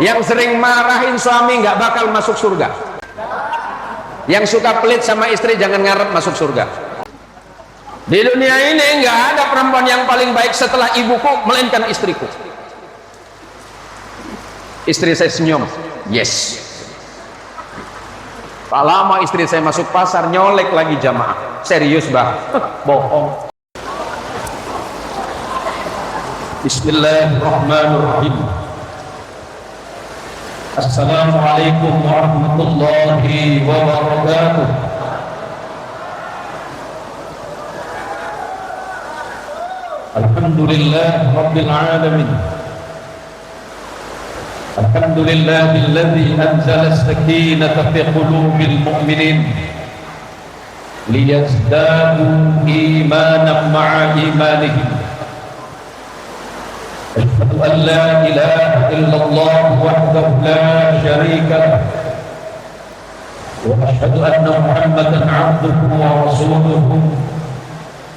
Yang sering marahin suami nggak bakal masuk surga. Yang suka pelit sama istri jangan ngarep masuk surga. Di dunia ini nggak ada perempuan yang paling baik setelah ibuku melainkan istriku. Istri saya senyum, yes. Tak lama istri saya masuk pasar nyolek lagi jamaah. Serius bah? Bohong. Bismillahirrahmanirrahim. Assalamualaikum warahmatullahi wabarakatuh. Alhamdulillah rabbil alamin. Alhamdulillahilladzi anzala as-sakinata fi qulubil mu'minin liyazdadu imanan ma'a imanihim. أشهد أن لا إله إلا الله وحده لا شريك له وأشهد أن محمدا عبده ورسوله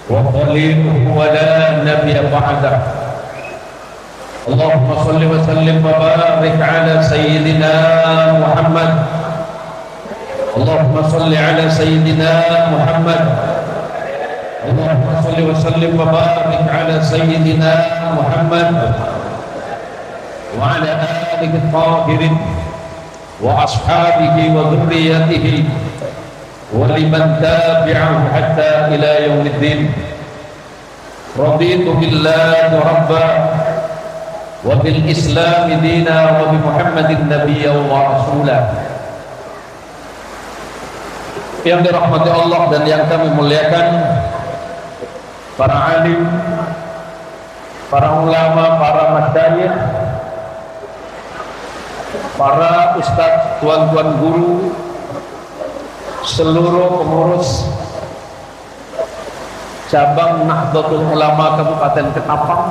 وخليله ولا نبي بعده. اللهم صل وسلم وبارك على سيدنا محمد. اللهم صل على سيدنا محمد. اللهم صل وسلم وبارك على سيدنا محمد وعلى آله الطاهرين وأصحابه وذريته ولمن تابعه حتى إلى يوم الدين. رضيت بالله ربا وبالإسلام دينا وبمحمد نبيا ورسولا. Yang dirahmati Allah dan yang kami muliakan, para alim, para ulama, para masyayikh, para ustadz, tuan-tuan guru, seluruh pengurus cabang Nahdlatul Ulama Kabupaten Ketapang,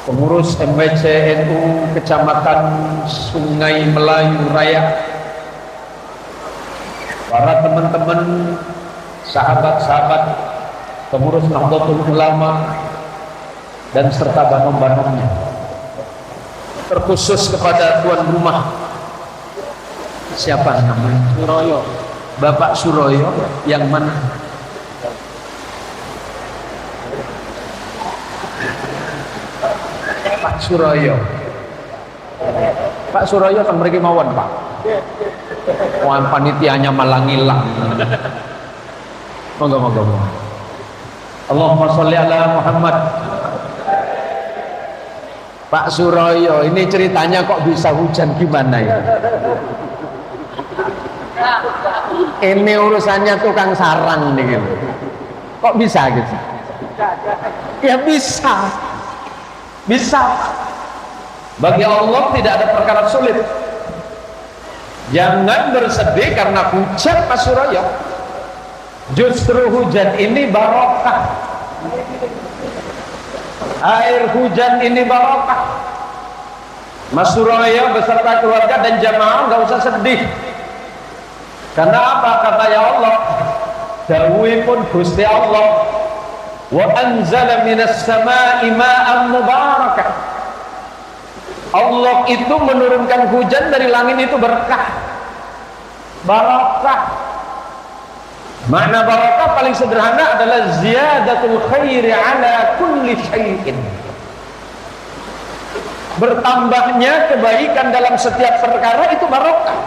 pengurus MWC NU Kecamatan Sungai Melayu Raya, para teman-teman, sahabat-sahabat pengurus Nahdlatul Ulama dan serta banom-banomnya, terkhusus kepada tuan rumah, siapa namanya? Suroyo, Bapak Suroyo, yang mana? Pak Suroyo. Pak Suroyo kan mereka mawon Pak. Wah, panitianya malah ngilang. Moga-moga. Allahumma sholli ala Muhammad. Pak Suroyo, ini ceritanya kok bisa hujan gimana ya? Ini urusannya tukang sarang nih gitu. Kok bisa gitu? Ya bisa. Bisa. Bagi Allah tidak ada perkara sulit. Jangan bersedih karena hujan Pak Suroyo. Justru hujan ini barokah. Air hujan ini barokah. Mas Suroyo beserta keluarga dan jamaah nggak usah sedih. Karena apa? Kata ya Allah, dawuh pun Gusti Allah, wa anzala minas samaa'i ma'an mubarakah. Allah itu menurunkan hujan dari langit itu berkah, barokah. Makna barakah paling sederhana adalah ziyadatul khairi ala kulli syai'in. Bertambahnya kebaikan dalam setiap perkara itu barokah.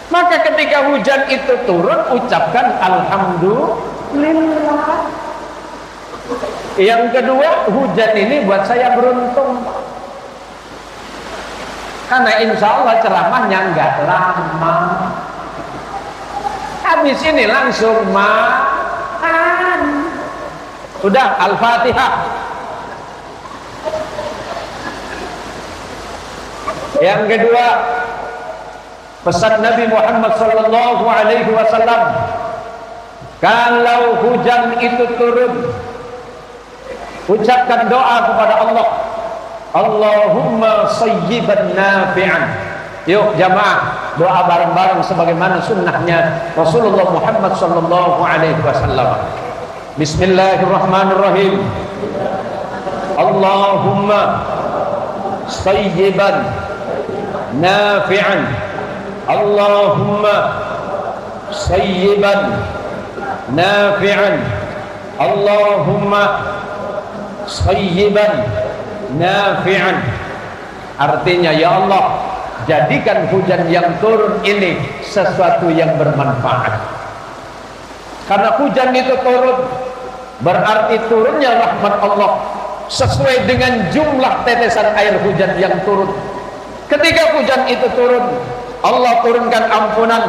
Maka ketika hujan itu turun, ucapkan alhamdulillah. Yang kedua, hujan ini buat saya beruntung, karena insya Allah ceramahnya nggak lama. Habis ini langsung makan. Sudah, Al-Fatihah. Yang kedua, pesan Nabi Muhammad sallallahu alaihi wasallam, kalau hujan itu turun, ucapkan doa kepada Allah, Allahumma sayyiban nafi'an. Yuk jamaah, doa bareng-bareng sebagaimana sunnahnya Rasulullah Muhammad sallallahu alaihi wasallam. Bismillahirrahmanirrahim. Allahumma sayyiban nafi'an. Allahumma sayyiban nafi'an. Allahumma sayyiban nafi'an. Artinya, ya Allah, jadikan hujan yang turun ini sesuatu yang bermanfaat. Karena hujan itu turun berarti turunnya rahmat Allah sesuai dengan jumlah tetesan air hujan yang turun. Ketika hujan itu turun, Allah turunkan ampunan,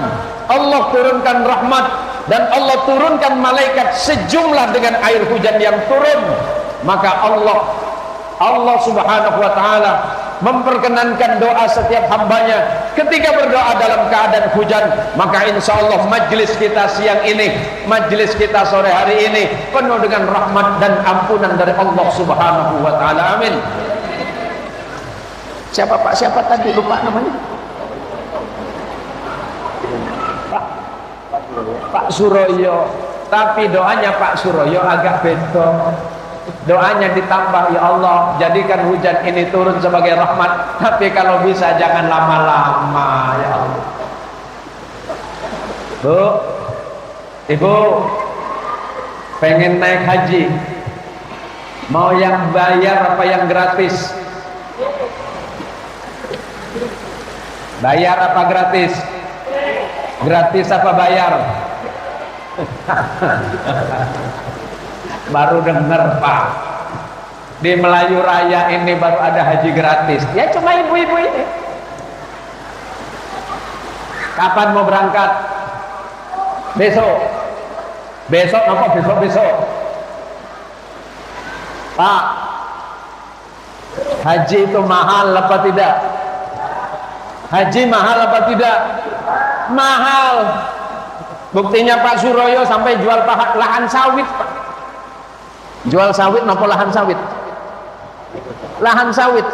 Allah turunkan rahmat, dan Allah turunkan malaikat sejumlah dengan air hujan yang turun. Maka Allah subhanahu wa ta'ala memperkenankan doa setiap hambanya ketika berdoa dalam keadaan hujan. Maka insya Allah majlis kita siang ini, majlis kita sore hari ini penuh dengan rahmat dan ampunan dari Allah subhanahu wa ta'ala. Amin. Siapa Pak? Siapa tadi? Lupa namanya. Pak Suroyo. Tapi doanya Pak Suroyo agak beda. Doanya ditambah, ya Allah, jadikan hujan ini turun sebagai rahmat, tapi kalau bisa jangan lama-lama, ya Allah. Bu, Ibu pengen naik haji, mau yang bayar apa yang gratis? Bayar apa gratis? Gratis apa bayar? Baru dengar Pak, di Melayu Raya ini baru ada haji gratis. Ya cuma ibu-ibu ini. Kapan mau berangkat? Besok. Besok apa? Besok. Pak, haji itu mahal apa tidak? Haji mahal apa tidak? Mahal. Buktinya Pak Suroyo sampai jual lahan sawit, Pak. Jual sawit nopo lahan sawit? Lahan sawit.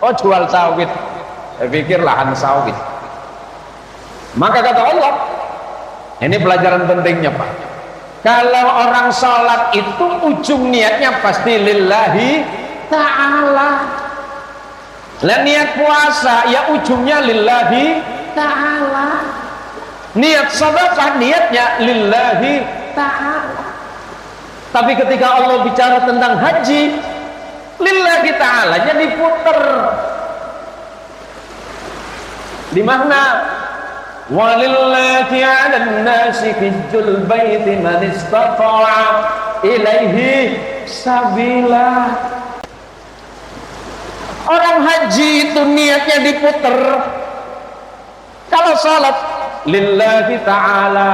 Oh, jual sawit. Saya pikir lahan sawit. Maka kata Allah, ini pelajaran pentingnya Pak, kalau orang sholat itu ujung niatnya pasti lillahi ta'ala. Lah niat puasa ya ujungnya lillahi ta'ala. Niat sedekah niatnya lillahi ta'ala. Tapi ketika Allah bicara tentang haji, lillahi ta'ala jadi puter. Di mana? Walillahi 'alan nasi hijjul baiti man istata'a ilaihi sabila. Orang haji itu niatnya diputer. Kalau salat lillahi ta'ala,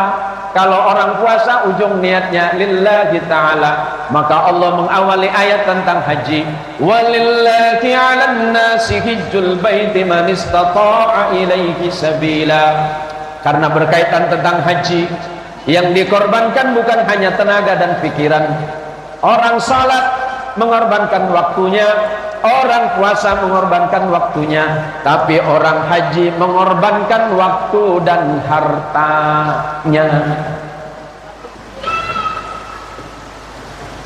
kalau orang puasa ujung niatnya lillahi ta'ala. Maka Allah mengawali ayat tentang haji, walillahi 'alan nasi hijjul baiti man istata'a ilaihi sabila. Karena berkaitan tentang haji, yang dikorbankan bukan hanya tenaga dan pikiran. Orang salat mengorbankan waktunya, orang puasa mengorbankan waktunya, tapi orang haji mengorbankan waktu dan hartanya.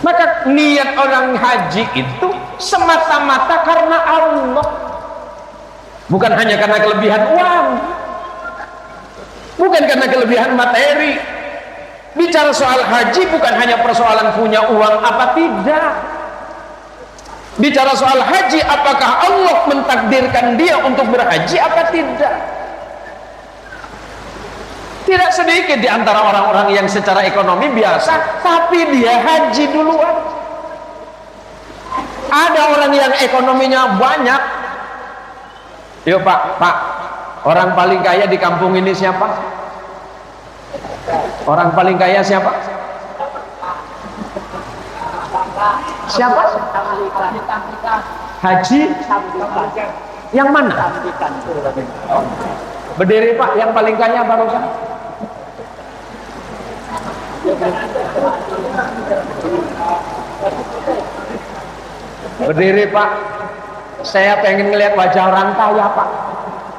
Maka niat orang haji itu semata-mata karena Allah, bukan hanya karena kelebihan uang, bukan karena kelebihan materi. Bicara soal haji bukan hanya persoalan punya uang apa tidak. Bicara soal haji, apakah Allah mentakdirkan dia untuk berhaji apa tidak? Tidak sedikit di antara orang-orang yang secara ekonomi biasa, tapi dia haji duluan. Ada orang yang ekonominya banyak. Yuk Pak, orang paling kaya di kampung ini siapa? Orang paling kaya siapa? Siapa? Haji yang mana? Berdiri Pak, yang paling kaya barusan. Berdiri Pak, saya pengen ngelihat wajah orang kaya Pak.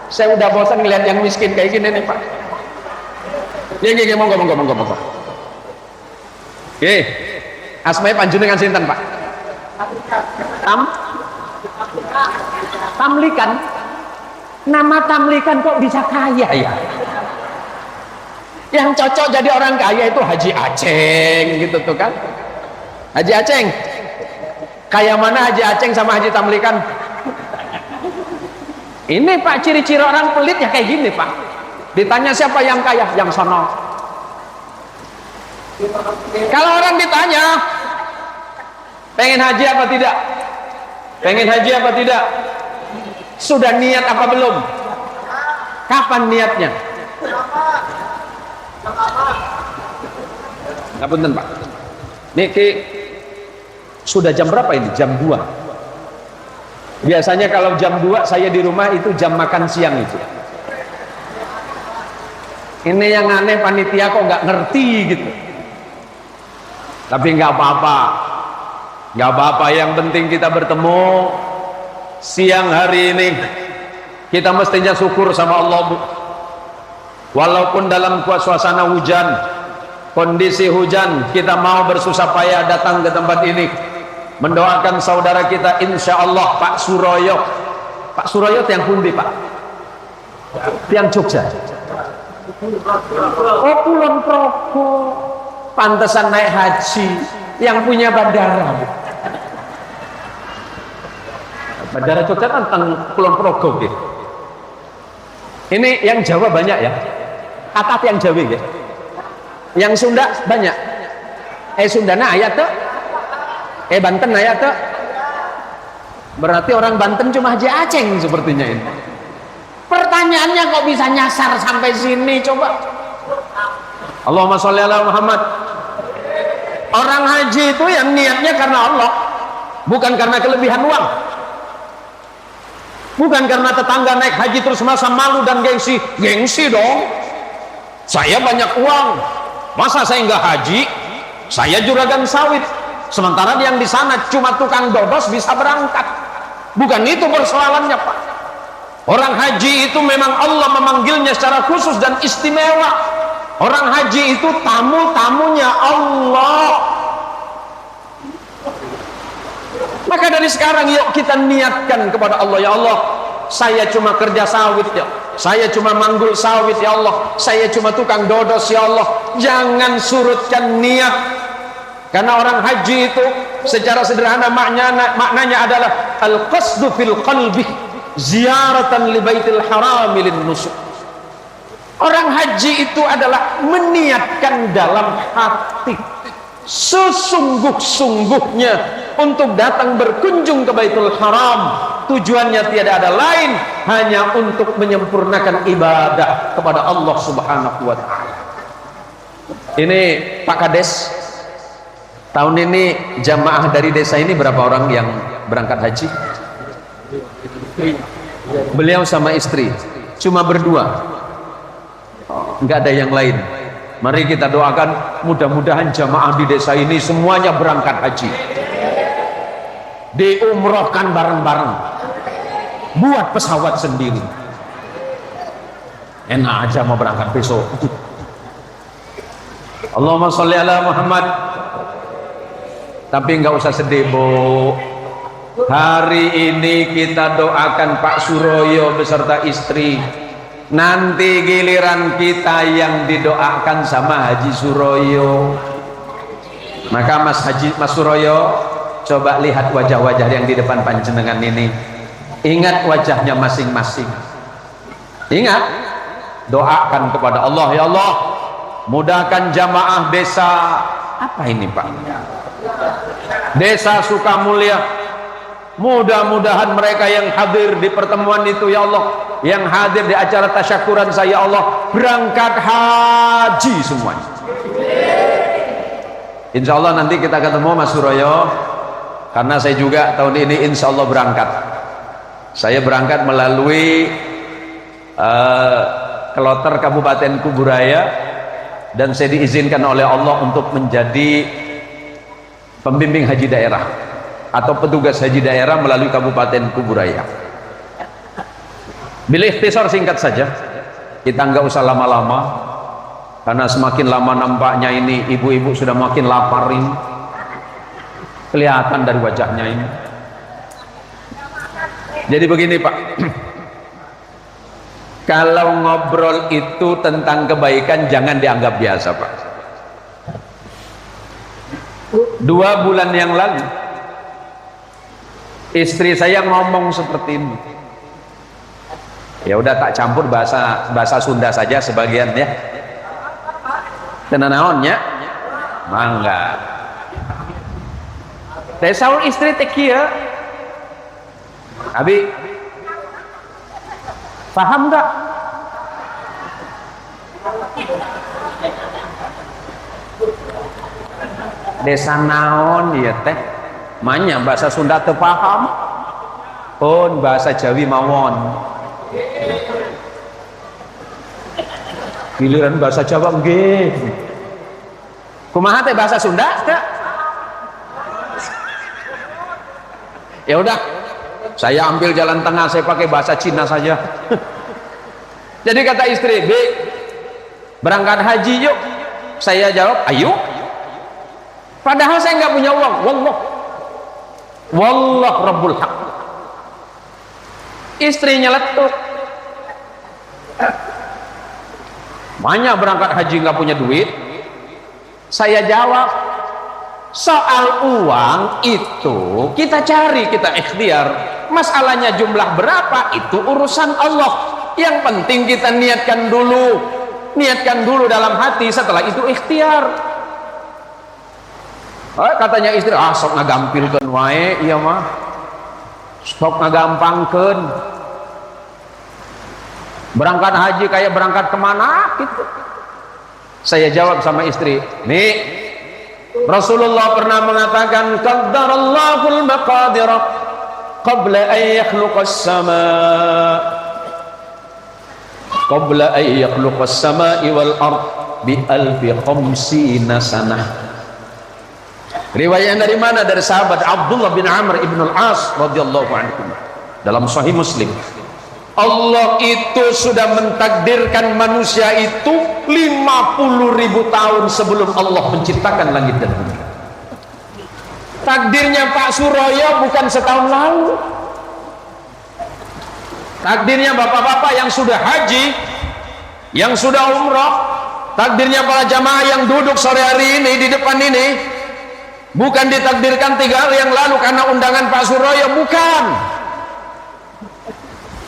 Saya udah bosan ngelihat yang miskin kayak gini nih Pak. Monggo. Oke, asmanya panjenengan sinten Pak? Tamlikan. Nama Tamlikan kok bisa kaya ya? Yang cocok jadi orang kaya itu Haji Aceng gitu tuh kan. Haji Aceng. Kaya mana Haji Aceng sama Haji Tamlikan? Ini Pak, ciri-ciri orang pelit ya kayak gini Pak. Ditanya siapa yang kaya? Yang sono. Kalau orang ditanya, pengen haji apa tidak? Pengen haji apa tidak? Sudah niat apa belum? Kapan niatnya? Ngapunten Pak. Niki sudah jam berapa ini? Jam 2. Biasanya kalau jam 2 saya di rumah itu jam makan siang itu. Ini yang aneh, panitia kok nggak ngerti gitu. Tapi nggak apa-apa, nggak apa-apa. Yang penting kita bertemu siang hari ini. Kita mestinya syukur sama Allah, Bu. Walaupun dalam suasana hujan, kondisi hujan, kita mau bersusah payah datang ke tempat ini, mendoakan saudara kita, insya Allah Pak Suroyo. Pak Suroyo tiang pundi Pak? Tiang Jogja. Oh, Kulon Progo. Pantesan naik haji, yang punya bandara. Bandara Jogja kan Kulon Progo gitu. Ini yang Jawa banyak ya. Kata yang Jawa ya. Yang Sunda banyak. Sundana ayat tuh. Banten ayat tuh. Berarti orang Banten cuma Haji Aceng sepertinya ini. Pertanyaannya kok bisa nyasar sampai sini coba. Allahumma sholli ala Muhammad. Orang haji itu yang niatnya karena Allah, bukan karena kelebihan uang, bukan karena tetangga naik haji terus merasa malu dan gengsi. Gengsi dong, saya banyak uang, masa saya nggak haji? Saya juragan sawit, sementara yang di sana cuma tukang dodos bisa berangkat. Bukan itu persoalannya Pak. Orang haji itu memang Allah memanggilnya secara khusus dan istimewa. Orang haji itu tamu-tamunya Allah. Maka dari sekarang yuk kita niatkan kepada Allah. Ya Allah, saya cuma kerja sawit ya, saya cuma manggul sawit ya Allah, saya cuma tukang dodos ya Allah. Jangan surutkan niat. Karena orang haji itu secara sederhana maknanya adalah al-qasdu fil qalbi ziyaratan li baitil haram lin nusuk. Orang haji itu adalah meniatkan dalam hati sesungguh-sungguhnya untuk datang berkunjung ke Baitul Haram. Tujuannya tiada ada lain, hanya untuk menyempurnakan ibadah kepada Allah Subhanahu wa ta'ala. Ini Pak Kades, tahun ini jamaah dari desa ini berapa orang yang berangkat haji? Beliau sama istri cuma berdua, nggak ada yang lain. Mari kita doakan mudah-mudahan jamaah di desa ini semuanya berangkat haji, diumrohkan bareng-bareng, buat pesawat sendiri. Enak aja mau berangkat besok. Allahumma sholli ala Muhammad. Tapi nggak usah sedih Bu. Hari ini kita doakan Pak Suroyo beserta istri. Nanti giliran kita yang didoakan sama Haji Suroyo. Maka Mas Suroyo, coba lihat wajah-wajah yang di depan panjenengan ini. Ingat wajahnya masing-masing. Ingat, doakan kepada Allah. Ya Allah, mudahkan jamaah desa apa ini Pak? Desa Sukamulya. Mudah-mudahan mereka yang hadir di pertemuan itu ya Allah, yang hadir di acara tasyakuran saya Allah, berangkat haji semuanya. Insya Allah nanti kita ketemu Mas Suroyo, karena saya juga tahun ini insya Allah berangkat. Saya berangkat melalui Kloter Kabupaten Kuburaya, dan saya diizinkan oleh Allah untuk menjadi pembimbing haji daerah atau petugas haji daerah melalui Kabupaten Kuburaya. Bila ikhtisar singkat saja, kita nggak usah lama-lama, karena semakin lama nampaknya ini ibu-ibu sudah makin lapar ini, kelihatan dari wajahnya ini. Jadi begini Pak, kalau ngobrol itu tentang kebaikan jangan dianggap biasa Pak. 2 bulan yang lalu istri saya ngomong seperti ini. Ya udah tak campur bahasa Sunda saja sebagian ya. Tenanaonnya mangga. Tesaul istri tekia. Abi paham nggak? Desa naon ya teh? Manya bahasa Sunda teu paham. Pun bahasa Jawi mawon. Giliran bahasa Jawa nggih. Kumaha teh bahasa Sunda teh? Ya udah, saya ambil jalan tengah, saya pakai bahasa Cina saja. Jadi kata istri, "B, berangkat haji yuk." Saya jawab, "Ayo." Padahal saya nggak punya uang. Wallah Rabbul Haq. Istrinya letuk. Banyak berangkat haji nggak punya duit. Saya jawab, soal uang itu kita cari, kita ikhtiar. Masalahnya jumlah berapa itu urusan Allah. Yang penting kita niatkan dulu dalam hati, setelah itu ikhtiar. Katanya istri, sok ngagampilkeun wae ieu mah. Sok ngagampangkeun. Berangkat haji kayak berangkat kemana gitu. Saya jawab sama istri, "Nih, Rasulullah pernah mengatakan qaddarallahul maqadira qabla an yakhluqas samaa qabla an yakhluqas samaa'i wal ard bi alfi khamsina sanah." Riwayatnya dari mana? Dari sahabat Abdullah bin Amr ibn al-As radhiyallahu anhu dalam Sahih Muslim. Allah itu sudah mentakdirkan manusia itu 50.000 tahun sebelum Allah menciptakan langit dan bumi. Takdirnya Pak Suroyo bukan setahun lalu. Takdirnya bapak-bapak yang sudah haji, yang sudah umrah, takdirnya para jamaah yang duduk sore hari ini di depan ini, bukan ditakdirkan 3 hari yang lalu karena undangan Pak Suroyo, bukan.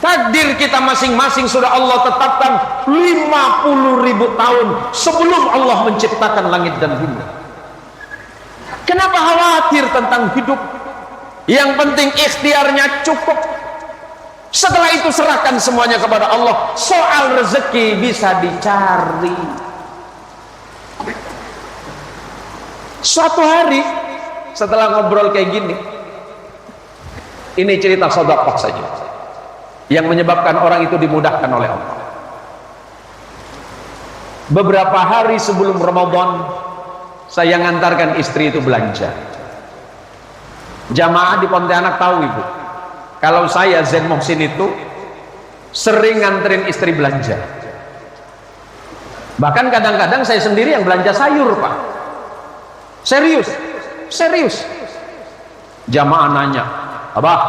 Takdir kita masing-masing sudah Allah tetapkan 50.000 tahun sebelum Allah menciptakan langit dan bumi. Kenapa khawatir tentang hidup? Yang penting ikhtiarnya cukup. Setelah itu serahkan semuanya kepada Allah. Soal rezeki bisa dicari. Suatu hari setelah ngobrol kayak gini, ini cerita sedekah saja yang menyebabkan orang itu dimudahkan oleh Allah. Beberapa hari sebelum Ramadan, saya ngantarkan istri itu belanja. Jamaah di Pontianak tahu ibu, kalau saya Zain Mohsin itu sering nganterin istri belanja. Bahkan kadang-kadang saya sendiri yang belanja sayur Pak. Serius. Jamaah nanya, "Abah,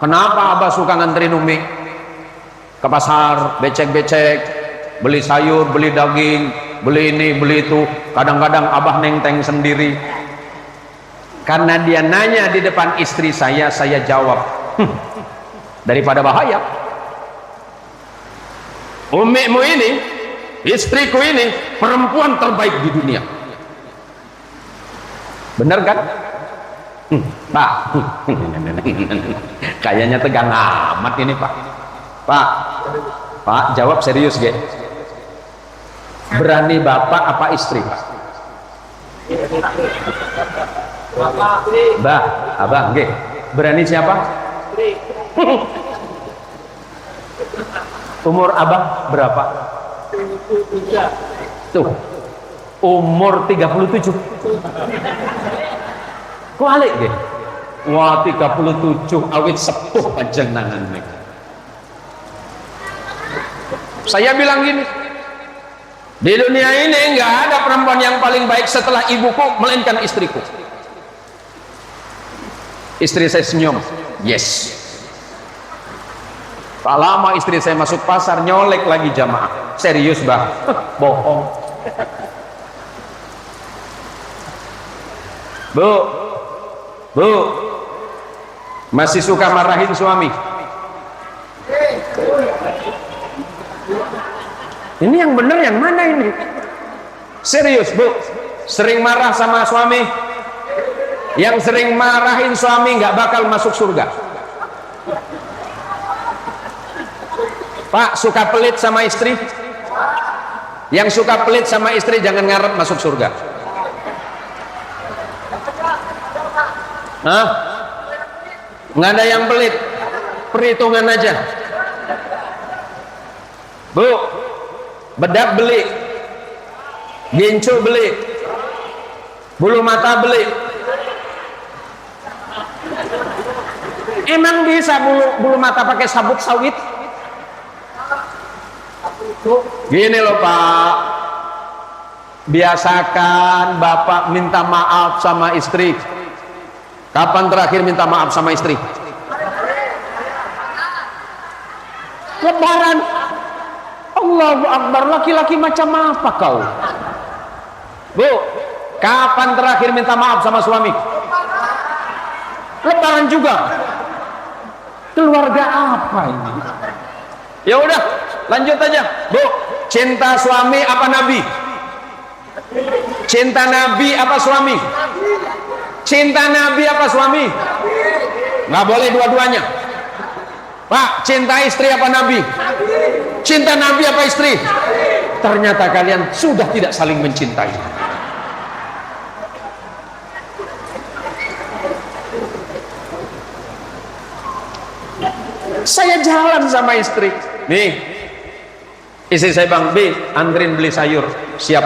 kenapa Abah suka nganterin Umi ke pasar, becek-becek, beli sayur, beli daging, beli ini, beli itu? Kadang-kadang Abah nenteng sendiri." Karena dia nanya di depan istri saya jawab, daripada bahaya. Umimu ini, istriku ini, perempuan terbaik di dunia. Bener kan? Pak, kayaknya tegang amat ini Pak. Pak, jawab serius ge. Berani bapak apa istri Pak? Bah, abang ge. Berani siapa? Umur abang berapa? Tuh, umur 37. Kualik deh. Wah, 37 awit sepuh panjenengan nih. Saya bilang gini, di dunia ini nggak ada perempuan yang paling baik setelah ibuku melainkan istriku. Istri saya senyum, yes. Tak lama istri saya masuk pasar, nyolek lagi jamaah. Serius bah? Bohong. Bu, bu, masih suka marahin suami? Ini yang benar yang mana ini? Serius bu, sering marah sama suami? Yang sering marahin suami nggak bakal masuk surga. Pak, suka pelit sama istri? Yang suka pelit sama istri jangan ngarep masuk surga. Hah? Nggak ada yang pelit, perhitungan aja. Bu, bedak beli, gincu beli, bulu mata beli. Emang bisa bulu mata pakai sabuk sawit? Gini loh Pak, biasakan Bapak minta maaf sama istri. Kapan terakhir minta maaf sama istri? Lebaran. Allahu Akbar, laki-laki macam apa kau? Bu, kapan terakhir minta maaf sama suami? Lebaran juga. Keluarga apa ini? Ya udah, lanjut aja. Bu, cinta suami apa nabi? Cinta nabi apa suami? Cinta nabi apa suami? Nggak boleh dua-duanya. Pak, cinta istri apa nabi? Cinta nabi apa istri? Ternyata kalian sudah tidak saling mencintai. Saya jalan sama istri, nih istri saya, Bang B, anterin beli sayur. Siap,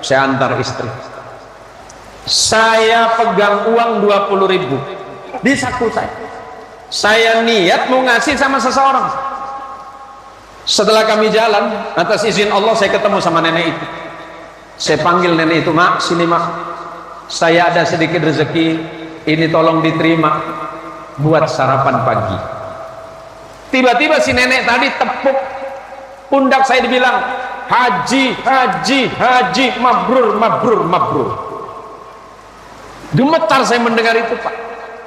saya antar istri. Saya pegang uang 20.000 di saku saya niat mau ngasih sama seseorang. Setelah kami jalan, atas izin Allah saya ketemu sama nenek itu. Saya panggil nenek itu, Mak, sini Mak, saya ada sedikit rezeki, ini tolong diterima buat sarapan pagi. Tiba-tiba si nenek tadi tepuk pundak saya, dibilang, haji, haji, haji, mabrur, mabrur, mabrur. Gemetar saya mendengar itu Pak.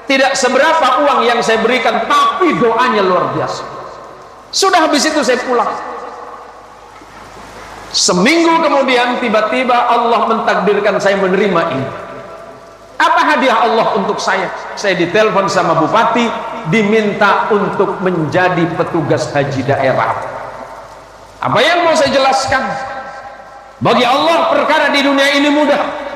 Tidak seberapa uang yang saya berikan, tapi doanya luar biasa. Sudah habis itu saya pulang. Seminggu kemudian tiba-tiba Allah mentakdirkan saya menerima ini. Apa hadiah Allah untuk saya? Saya ditelepon sama bupati, diminta untuk menjadi petugas haji daerah. Apa yang mau saya jelaskan? Bagi Allah perkara di dunia ini mudah.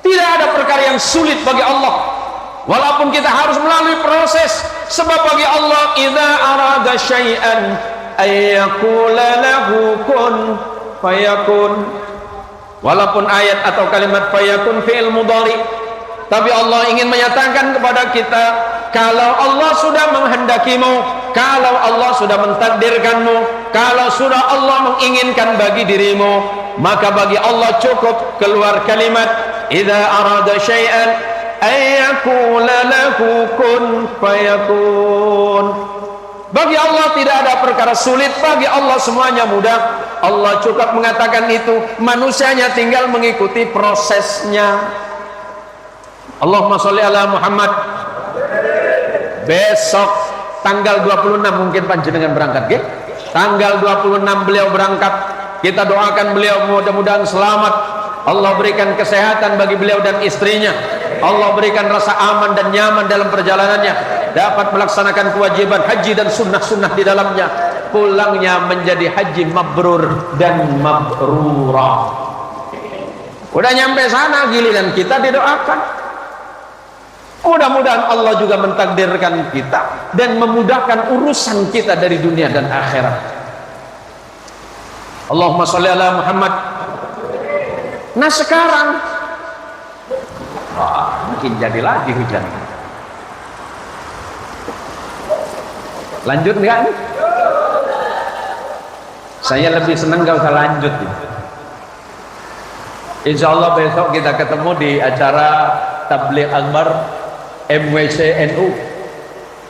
Tidak ada perkara yang sulit bagi Allah. Walaupun kita harus melalui proses, sebab bagi Allah idza arada syai'an ay yaqula lahu kun fayakun. Walaupun ayat atau kalimat fayakun fi'il mudhari, tapi Allah ingin menyatakan kepada kita, kalau Allah sudah menghendakimu, kalau Allah sudah mentakdirkanmu, kalau sudah Allah menginginkan bagi dirimu, maka bagi Allah cukup keluar kalimat idza arada syai'an ay yaqula lahu kun fayakun. Bagi Allah tidak ada perkara sulit, bagi Allah semuanya mudah. Allah cukup mengatakan itu, manusianya tinggal mengikuti prosesnya. Allahumma sholli ala Muhammad. Besok tanggal 26 mungkin panjenengan berangkat, ya? Tanggal 26 beliau berangkat. Kita doakan beliau mudah-mudahan selamat. Allah berikan kesehatan bagi beliau dan istrinya. Allah berikan rasa aman dan nyaman dalam perjalanannya, dapat melaksanakan kewajiban haji dan sunnah-sunnah di dalamnya. Pulangnya menjadi haji mabrur dan mabrurah. Udah nyampe sana, giliran kita didoakan. Mudah-mudahan Allah juga mentakdirkan kita dan memudahkan urusan kita dari dunia dan akhirat. Allahumma sholli ala Muhammad. Nah sekarang, wah, mungkin jadi lagi hujan. Lanjut enggak nih? Saya lebih senang gak usah lanjut. Insya Allah besok kita ketemu di acara Tabligh Akbar MWC NU.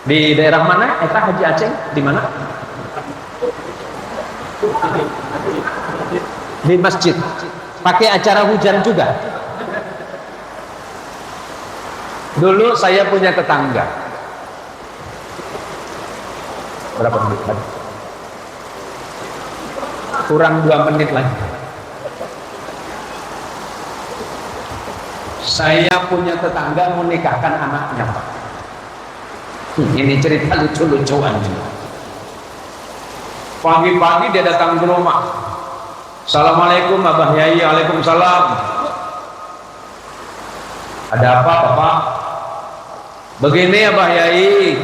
Di daerah mana? Eta Haji Aceh di mana? Di masjid. Pakai acara hujan juga. Dulu saya punya tetangga. Berapa menit lagi? Kurang 2 menit lagi. Saya punya tetangga menikahkan anaknya. Ini cerita lucu-lucuan. Pagi-pagi dia datang ke rumah. Assalamualaikum Abah Yai. Waalaikumsalam. Ada apa Bapak? Begini Abah Yai,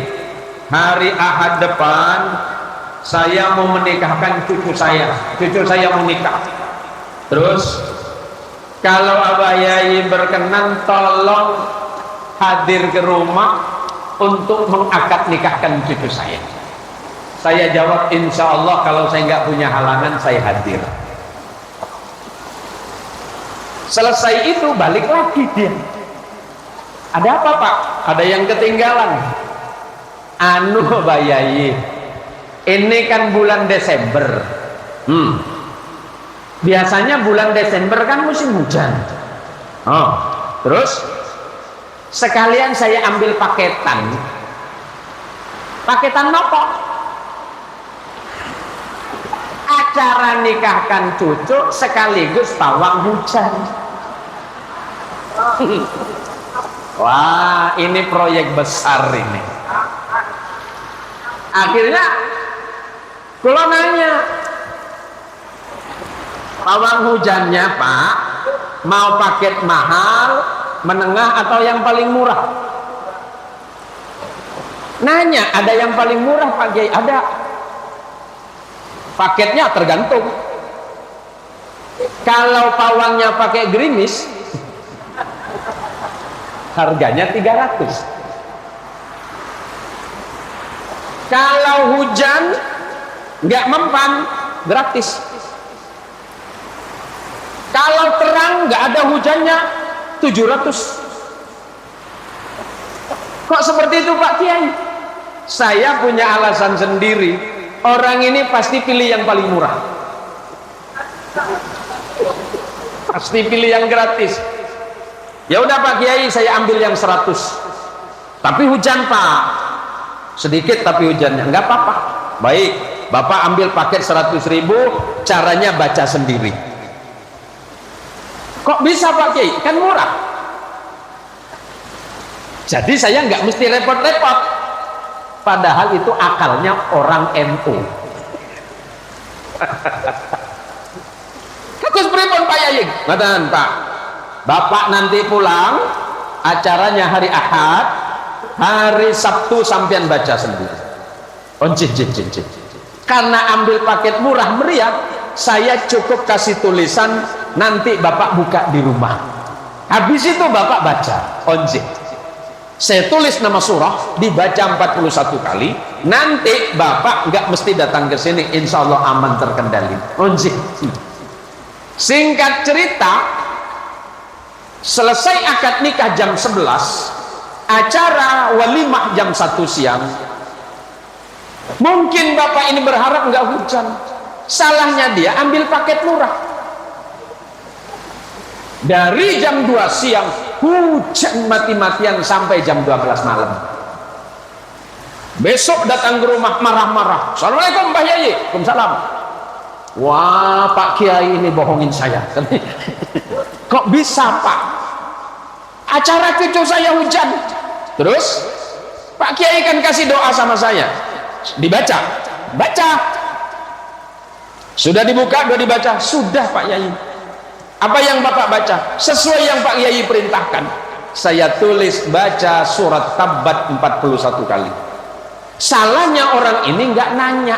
hari Ahad depan saya mau menikahkan cucu saya. Cucu saya mau nikah. Terus kalau Abah Yai berkenan, tolong hadir ke rumah untuk mengakad nikahkan cucu saya. Saya jawab, insya Allah kalau saya nggak punya halangan saya hadir. Selesai itu balik lagi dia. Ada apa Pak? Ada yang ketinggalan. Anu Abah Yai, ini kan bulan Desember. Biasanya bulan Desember kan musim hujan. Terus sekalian saya ambil paketan. Paketan apa? Acara nikahkan cucu sekaligus pawang hujan. Wah, ini proyek besar ini. Akhirnya kalau nanya, pawang hujannya Pak mau paket mahal, menengah atau yang paling murah? Nanya, ada yang paling murah Pak Kiai? Ada. Paketnya tergantung. Kalau pawangnya pakai gerimis, harganya 300. Kalau hujan nggak mempan, gratis. Kalau terang nggak ada hujannya, 700. Kok seperti itu Pak Kiai? Saya punya alasan sendiri. Orang ini pasti pilih yang paling murah, pasti pilih yang gratis. Ya udah Pak Kiai, saya ambil yang 100. Tapi hujan Pak, sedikit tapi hujannya nggak apa-apa. Baik, Bapak ambil paket 100.000, caranya baca sendiri. Kok bisa Pak Kiai? Kan murah. Jadi saya nggak mesti repot-repot. Padahal itu akalnya orang NU. Bagus pripun Pak Yai? Ngaten Pak. Bapak nanti pulang, acaranya hari Ahad, hari Sabtu sampean baca sendiri. Karena ambil paket murah meriah, saya cukup kasih tulisan, nanti Bapak buka di rumah. Habis itu Bapak baca. Saya tulis nama surah, dibaca 41 kali. Nanti Bapak nggak mesti datang ke sini, insya Allah aman terkendali. Singkat cerita, selesai akad nikah jam 11, acara walimah jam 1 siang. Mungkin Bapak ini berharap nggak hujan. Salahnya dia ambil paket murah. Dari jam 2 siang hujan mati-matian sampai jam 12 malam. Besok datang ke rumah marah-marah. Assalamualaikum Mbah Yai. Waalaikumsalam. Wah Pak Kiai ini bohongin saya. Kok bisa Pak? Acara cucu saya hujan. Terus Pak Kiai kan kasih doa sama saya. Dibaca. Baca. Sudah dibuka, sudah dibaca. Sudah Pak Yai. Apa yang Bapak baca? Sesuai yang Pak Yai perintahkan. Saya tulis baca surat Tabbat 41 kali. Salahnya orang ini nggak nanya,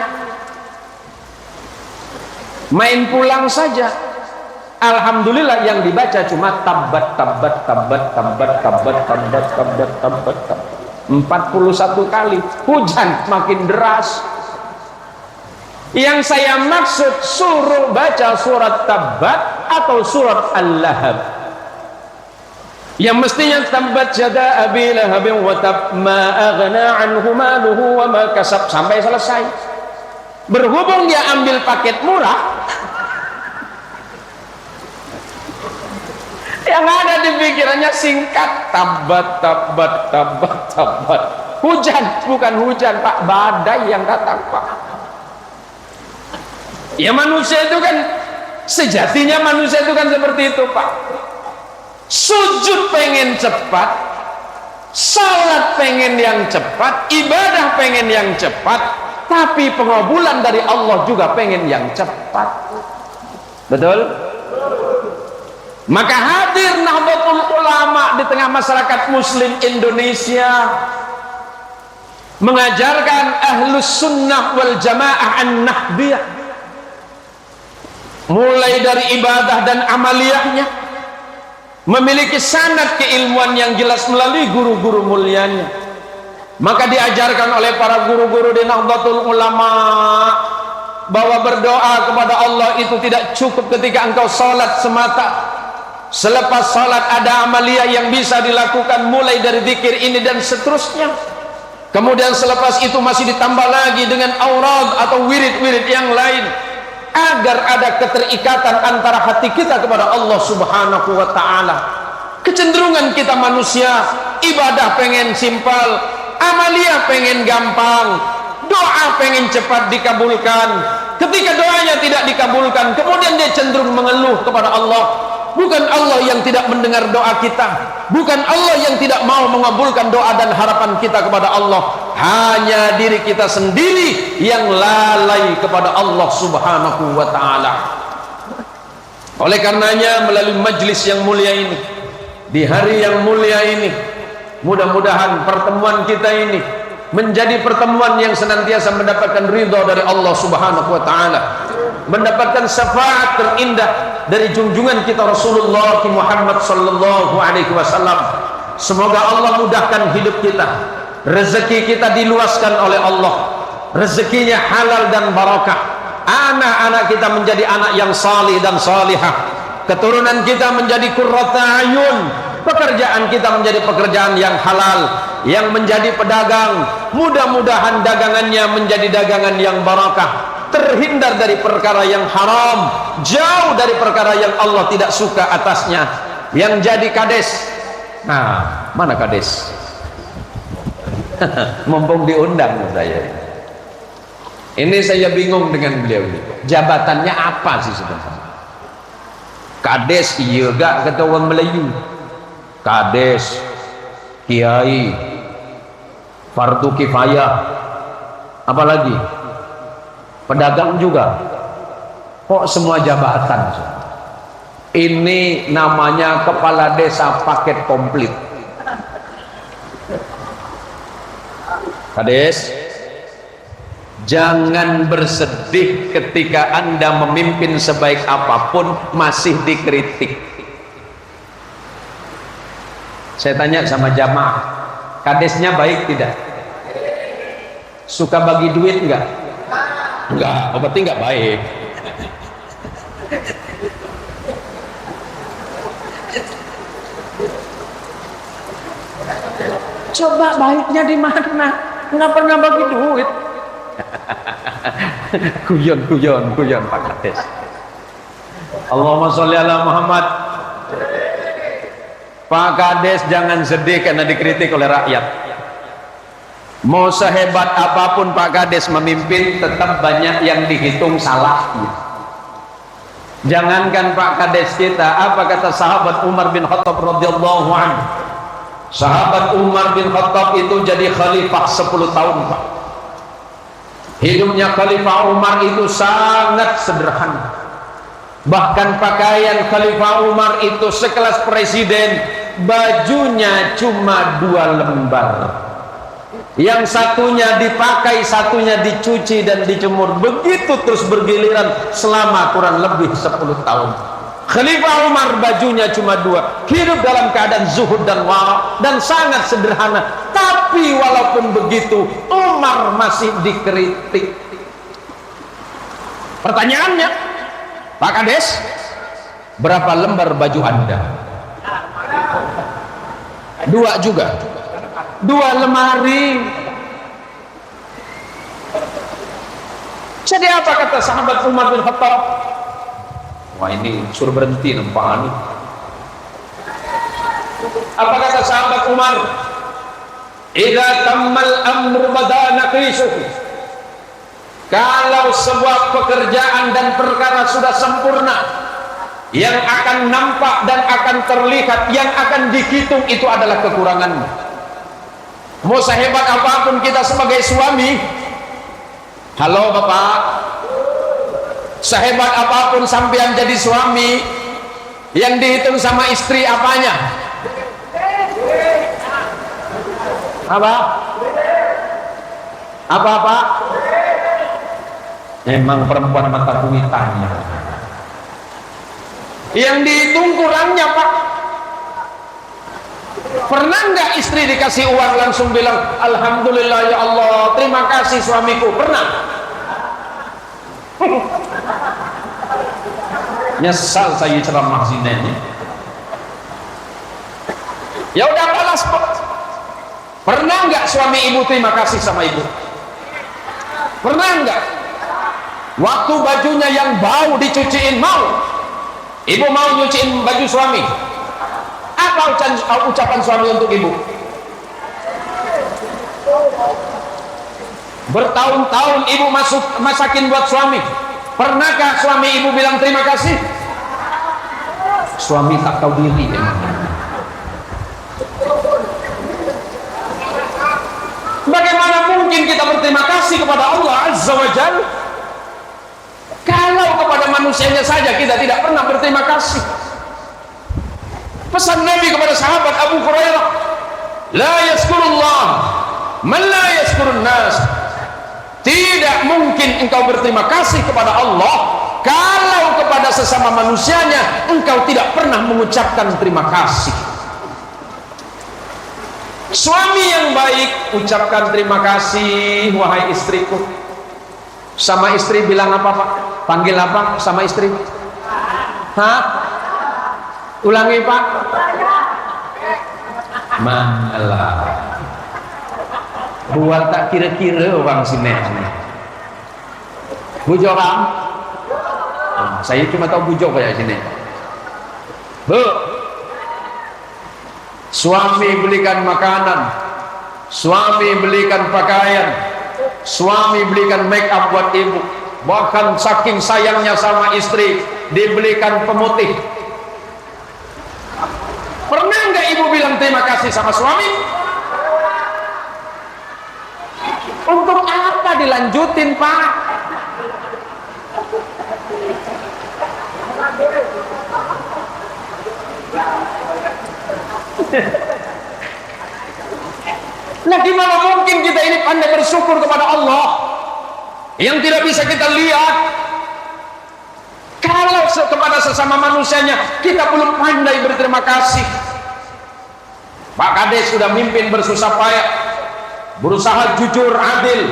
main pulang saja. Alhamdulillah yang dibaca cuma Tabbat 41 kali. Hujan makin deras. Yang saya maksud suruh baca surat Tabbat atau surat Al-Lahab. yang mestinya tabbat yada abi lahabin wa tab ma aghna anhu maluhu wa ma kasab sampai selesai. Berhubung dia ambil paket murah, yang ada di pikirannya singkat, tabat tabat tabat tabat. Hujan, bukan hujan Pak, badai yang datang Pak. Ya manusia itu kan, sejatinya manusia itu kan seperti itu Pak. Sujud pengen cepat, salat pengen yang cepat, ibadah pengen yang cepat, tapi pengabulan dari Allah juga pengen yang cepat. Betul? Maka hadir Nahdlatul Ulama di tengah masyarakat muslim Indonesia, mengajarkan Ahlus Sunnah wal Jamaah An-Nahdiyah, mulai dari ibadah dan amaliyahnya, memiliki sanad keilmuan yang jelas melalui guru-guru mulianya. Maka diajarkan oleh para guru-guru di Nahdlatul Ulama bahwa berdoa kepada Allah itu tidak cukup ketika engkau salat semata. Selepas salat ada amaliyah yang bisa dilakukan, mulai dari zikir ini dan seterusnya. Kemudian selepas itu masih ditambah lagi dengan aurad atau wirid-wirid yang lain, agar ada keterikatan antara hati kita kepada Allah Subhanahu wa ta'ala. Kecenderungan kita manusia, ibadah pengen simpel, amaliyah pengen gampang, doa pengen cepat dikabulkan. Ketika doanya tidak dikabulkan, kemudian dia cenderung mengeluh kepada Allah. Bukan Allah yang tidak mendengar doa kita, bukan Allah yang tidak mau mengabulkan doa dan harapan kita kepada Allah. Hanya diri kita sendiri yang lalai kepada Allah Subhanahu wa ta'ala. Oleh karenanya melalui majlis yang mulia ini, di hari yang mulia ini, mudah-mudahan pertemuan kita ini menjadi pertemuan yang senantiasa mendapatkan ridha dari Allah Subhanahu wa ta'ala, mendapatkan syafaat terindah dari junjungan kita Rasulullah Muhammad sallallahu alaihi wasallam. Semoga Allah mudahkan hidup kita, rezeki kita diluaskan oleh Allah, rezekinya halal dan barakah, anak-anak kita menjadi anak yang salih dan salihah, keturunan kita menjadi qurrata ayun, pekerjaan kita menjadi pekerjaan yang halal, yang menjadi pedagang mudah-mudahan dagangannya menjadi dagangan yang barakah, terhindar dari perkara yang haram, jauh dari perkara yang Allah tidak suka atasnya. Yang jadi kades, nah mana kades? Mumpung diundang saya, ini saya bingung dengan beliau ini, jabatannya apa sih sebenarnya? Kades iya gak kata orang Melayu? Kades, kiai, fardu kifayah, apalagi pedagang juga. Kok semua jabatan? Ini namanya kepala desa paket komplit. Kades, jangan bersedih ketika Anda memimpin sebaik apapun masih dikritik. Saya tanya sama jamaah, kadesnya baik tidak? Suka bagi duit enggak? Enggak, berarti enggak baik. Coba baiknya di mana? Enggak pernah bagi duit. Guyon Pak Kades. Allahumma sholli ala Muhammad. Pak Kades jangan sedih karena dikritik oleh rakyat. Mau sehebat apapun Pak Kades memimpin, tetap banyak yang dihitung salahnya. Jangankan Pak Kades kita, apa kata sahabat Umar bin Khattab radhiyallahu anhu? Sahabat Umar bin Khattab itu jadi khalifah 10 tahun Pak. Hidupnya Khalifah Umar itu sangat sederhana. Bahkan pakaian Khalifah Umar itu sekelas presiden, bajunya cuma 2 lembar. Yang satunya dipakai, satunya dicuci dan dijemur. Begitu terus bergiliran selama kurang lebih 10 tahun. Khalifah Umar bajunya cuma 2, hidup dalam keadaan zuhud dan wara dan sangat sederhana. Tapi walaupun begitu, Umar masih dikritik. Pertanyaannya, Pak Kades, berapa lembar baju Anda? Dua juga, dua lemari. Jadi apa kata sahabat Umar bin Khattab? Wah, ini suruh berhenti nampak nih. Apa kata sahabat Umar? Idza tammal amru badana qisuhu. Kalau sebuah pekerjaan dan perkara sudah sempurna, yang akan nampak dan akan terlihat, yang akan dihitung itu adalah kekuranganmu. Mau sehebat apapun kita sebagai suami, halo bapak, sehebat apapun sampean jadi suami, yang dihitung sama istri apanya? Apa? Apa? Memang perempuan mata duitannya. Yang dihitung kurangnya, Pak. Pernah nggak istri dikasih uang langsung bilang alhamdulillah ya Allah, terima kasih suamiku? Pernah? Nyesal saya ceramah sini ini. Ya udah balas, Pak. Pernah nggak suami ibu terima kasih sama ibu? Pernah nggak? Waktu bajunya yang bau dicuciin, mau? Ibu mau nyuciin baju suami? Apa ucapan suami untuk ibu? Bertahun-tahun ibu masakin buat suami. Pernahkah suami ibu bilang terima kasih? Suami tak tahu diri emang. Bagaimana mungkin kita berterima kasih kepada Allah Azza wa Jalla kalau kepada manusianya saja kita tidak pernah berterima kasih? Pesan Nabi kepada sahabat Abu Hurairah, la yaskurullah man la yaskurun nas. Tidak mungkin engkau berterima kasih kepada Allah kalau kepada sesama manusianya engkau tidak pernah mengucapkan terima kasih. Suami yang baik ucapkan terima kasih, wahai istriku. Sama istri bilang apa, Pak? Panggil apa sama istri? Hah? Ulangi, Pak. Malah buat tak kira-kira orang sini. Bujokan? Saya cuma tahu bujok kayak sini. Bu, suami belikan makanan, suami belikan pakaian, suami belikan make up buat ibu. Bahkan saking sayangnya sama istri, dibelikan pemutih. Pernah nggak ibu bilang terima kasih sama suami? Untuk apa dilanjutin, Pak? Nah, gimana mungkin kita ini pandai bersyukur kepada Allah yang tidak bisa kita lihat kalau kepada sesama manusianya kita belum pandai berterima kasih? Pak Kades sudah mimpin bersusah payah, berusaha jujur adil,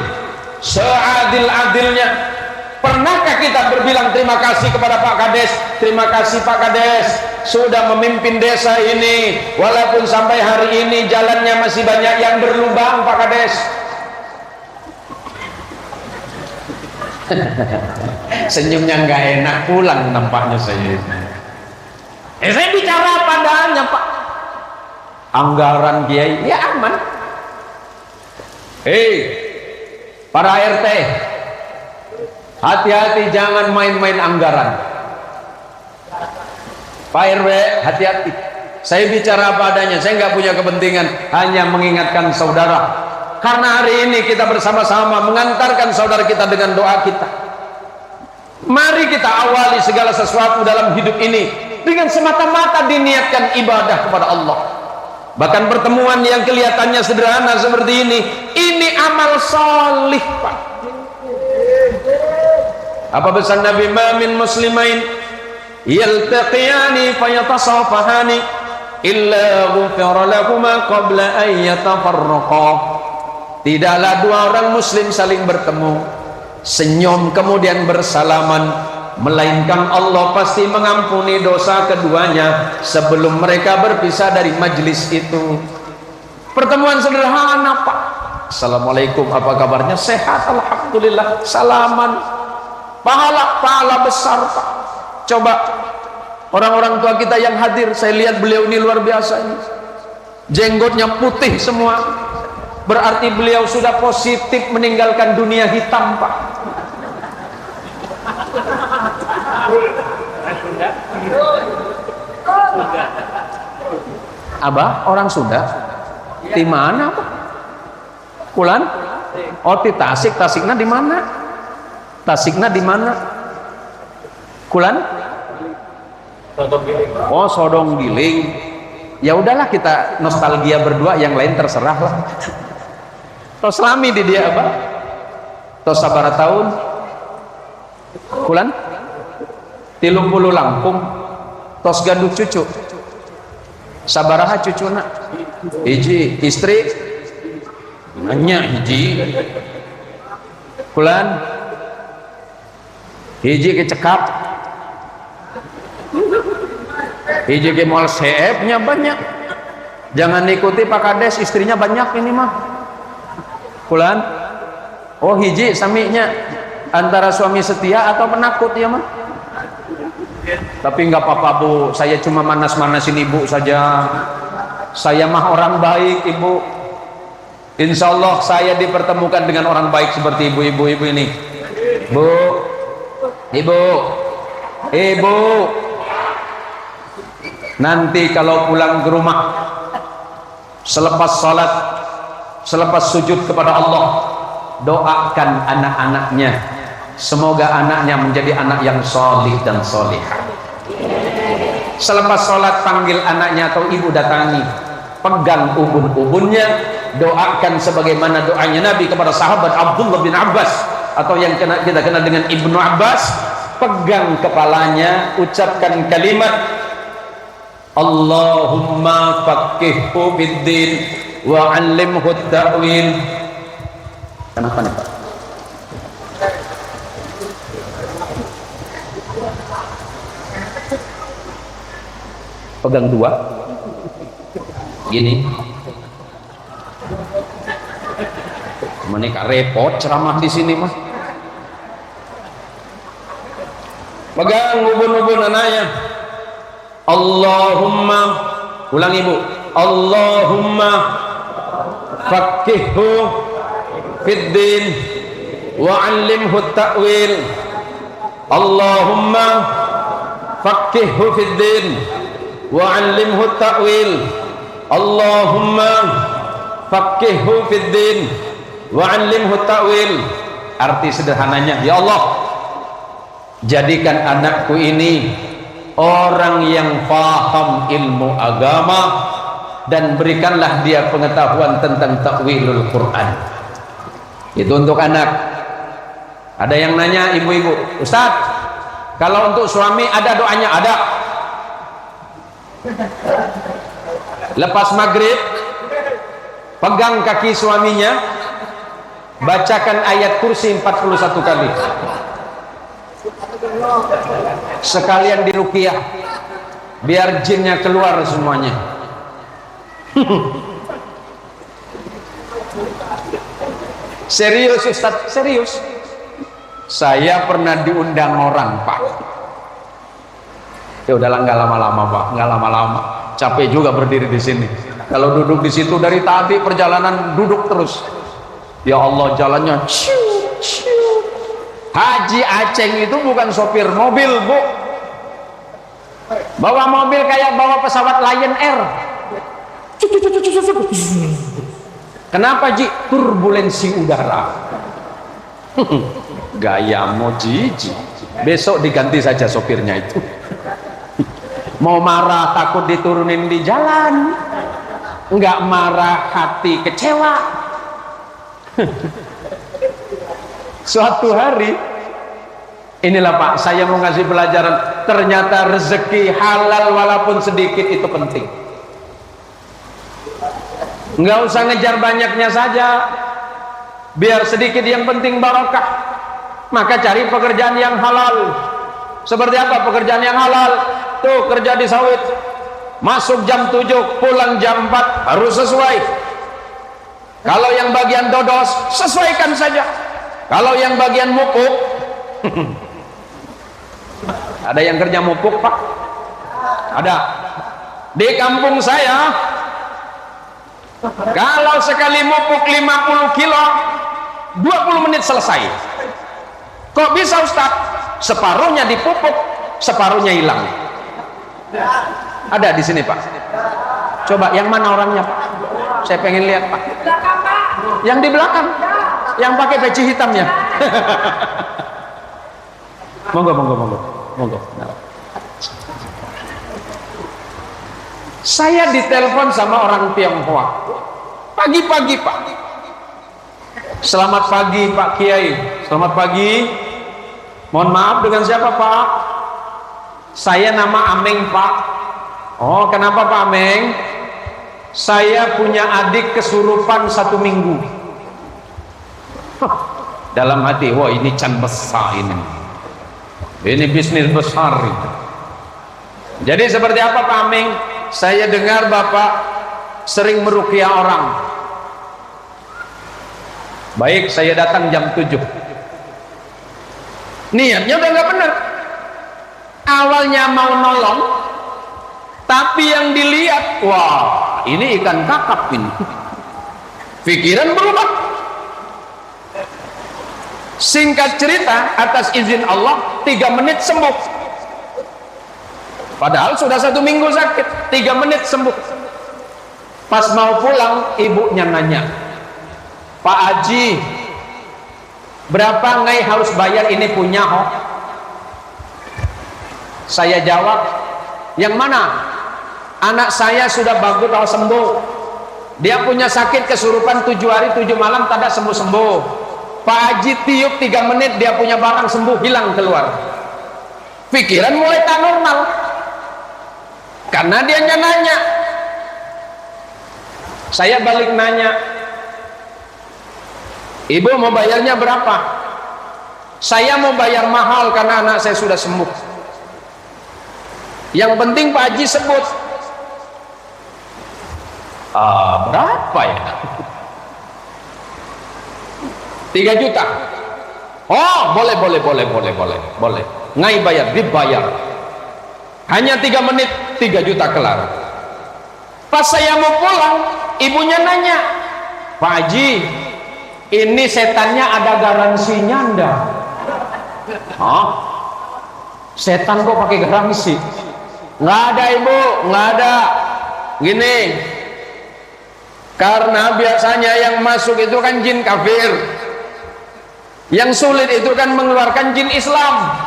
seadil-adilnya. Pernahkah kita berbilang terima kasih kepada Pak Kades? Terima kasih Pak Kades sudah memimpin desa ini, walaupun sampai hari ini jalannya masih banyak yang berlubang, Pak Kades. Senyumnya nggak enak, pulang nampaknya saya. Saya bicara padanya, Pak. Anggaran Kiai ya aman. Para RT, hati-hati jangan main-main anggaran. Pak RW, hati-hati. Saya bicara apa adanya, saya nggak punya kepentingan, hanya mengingatkan saudara. Karena hari ini kita bersama-sama mengantarkan saudara kita dengan doa kita. Mari kita awali segala sesuatu dalam hidup ini dengan semata-mata diniatkan ibadah kepada Allah. Bahkan pertemuan yang kelihatannya sederhana seperti ini amal solih, Pak. Apa pesan Nabi? Ma min muslimain yaltaqiyani fayatasafahani illa ghufira lahuma qabla an yatafarraqa. Tidaklah dua orang muslim saling bertemu, senyum kemudian bersalaman, melainkan Allah pasti mengampuni dosa keduanya sebelum mereka berpisah dari majlis itu. Pertemuan sederhana, Pak. Assalamualaikum, apa kabarnya? Sehat, alhamdulillah. Salaman. Pahala besar, Pak. Coba orang-orang tua kita yang hadir, saya lihat beliau ini luar biasa ini. Jenggotnya putih semua. Berarti beliau sudah positif meninggalkan dunia hitam, Pak. Abah, orang Sunda? Di mana, Pak? Kulan? Oh, di Tasik. Tasikna di mana? Tasikna di mana? Kulan? Oh, Sodong Giling. Ya udahlah, kita nostalgia berdua, yang lain terserah lah. Tos lami di dia apa? Tos sabara tahun? Kulan? 30 Lampung. Tos gaduh cucu. Sabaraha cucuna? Hiji. Istri? Nanya hiji. Kulan? Hiji kecekap. Hiji ke mall CF-nya banyak. Jangan ikuti Pak Kades, istrinya banyak ini mah. Kulan? Oh, hiji saminya antara suami setia atau penakut ya mah. Tapi nggak apa-apa, Bu, saya cuma manas-manasin Ibu saja. Saya mah orang baik, Ibu. Insya Allah saya dipertemukan dengan orang baik seperti ibu-ibu ini. Bu, Ibu, nanti kalau pulang ke rumah, selepas sholat, selepas sujud kepada Allah, doakan anak-anaknya, semoga anaknya menjadi anak yang solih dan solihah. Selepas sholat, panggil anaknya atau ibu datangi, pegang ubun-ubunnya, doakan sebagaimana doanya Nabi kepada sahabat Abdullah bin Abbas, atau yang kita kenal dengan Ibnu Abbas. Pegang kepalanya, ucapkan kalimat Allahumma faqihhu biddin wa 'allimhu ta'wil. Kenapa nih, Pak? Pegang dua gini. Menikah repot ceramah di sini mah. Pegang ubun-ubun anaknya. Allahumma, ulang Ibu. Allahumma faqihhu fiddin wa 'allimhu ta'wil. Allahumma faqihhu fiddin wa 'allimhu ta'wil. Allahumma faqihhu fiddin wa 'allimhu ta'wil. Arti sederhananya, ya Allah, jadikan anakku ini orang yang paham ilmu agama, dan berikanlah dia pengetahuan tentang takwilul Quran. Itu untuk anak. Ada yang nanya ibu-ibu, Ustaz, kalau untuk suami ada doanya? Ada. Lepas maghrib, pegang kaki suaminya, bacakan ayat kursi 41 kali. Sekalian diruqyah, biar jinnya keluar semuanya. Serius Ustaz, serius. Saya pernah diundang orang, Pak. Ya udahlah, nggak lama-lama, Pak, nggak lama-lama. Capek juga berdiri di sini. Kalau duduk di situ dari tadi perjalanan duduk terus. Ya Allah, jalannya. Haji Aceng itu bukan sopir mobil, Bu. Bawa mobil kayak bawa pesawat Lion Air. Kenapa, Ji? Turbulensi udara. Gaya moji. Besok diganti saja sopirnya itu. Mau marah takut diturunin di jalan, enggak marah hati kecewa. Suatu hari, inilah Pak, saya mau ngasih pelajaran. Ternyata rezeki halal walaupun sedikit itu penting. Enggak usah ngejar banyaknya saja, biar sedikit yang penting barokah. Maka cari pekerjaan yang halal. Seperti apa pekerjaan yang halal? Tuh, kerja di sawit, masuk jam 7, pulang jam 4, harus sesuai. Kalau yang bagian dodos, sesuaikan saja. Kalau yang bagian mupuk, ada yang kerja mupuk, Pak? Ada. Di kampung saya, kalau sekali mupuk 50 kilo, 20 menit selesai. Kok bisa Ustaz? Separuhnya dipupuk, separuhnya hilang. Ada di sini, Pak. Coba yang mana orangnya, Pak? Saya pengen lihat, Pak. Yang di belakang, yang pakai peci hitamnya. Monggo, monggo, monggo, monggo. Saya ditelepon sama orang Tionghoa pagi-pagi, Pak. Selamat pagi, Pak Kiai. Selamat pagi. Mohon maaf, dengan siapa, Pak? Saya nama Ameng, Pak. Oh, kenapa Pak Ameng? Saya punya adik kesurupan 1 minggu. Dalam hati, wah ini can besar ini. Ini bisnis besar itu. Jadi seperti apa Pak Ameng? Saya dengar Bapak sering meruqyah orang. Baik, saya datang jam 7. Niatnya udah nggak benar. Awalnya mau nolong, tapi yang dilihat, wah ini ikan kakap ini. Pikiran berubah. Singkat cerita, atas izin Allah 3 menit sembuh. Padahal sudah 1 minggu sakit, 3 menit sembuh. Pas mau pulang, ibunya nanya, Pak Haji, berapa ngai harus bayar ini punya ho? Saya jawab, yang mana? Anak saya sudah bagus atau sembuh. Dia punya sakit kesurupan 7 hari 7 malam tidak sembuh-sembuh. Pak Haji tiup 3 menit dia punya barang sembuh, hilang keluar. Pikiran mulai tak normal. Karena dia nanya. Saya balik nanya, Ibu mau bayarnya berapa? Saya mau bayar mahal karena anak saya sudah sembuh. Yang penting Pak Haji sebut. Berapa ya? 3 juta. Oh, boleh. Ngai bayar, dibayar. Hanya 3 menit, 3 juta kelar. Pas saya mau pulang, ibunya nanya, Pak Haji, ini setannya ada garansinya enggak? Hah? Setan kok pakai garansi? Nggak ada Ibu, nggak ada. Gini, karena biasanya yang masuk itu kan jin kafir, yang sulit itu kan mengeluarkan jin Islam.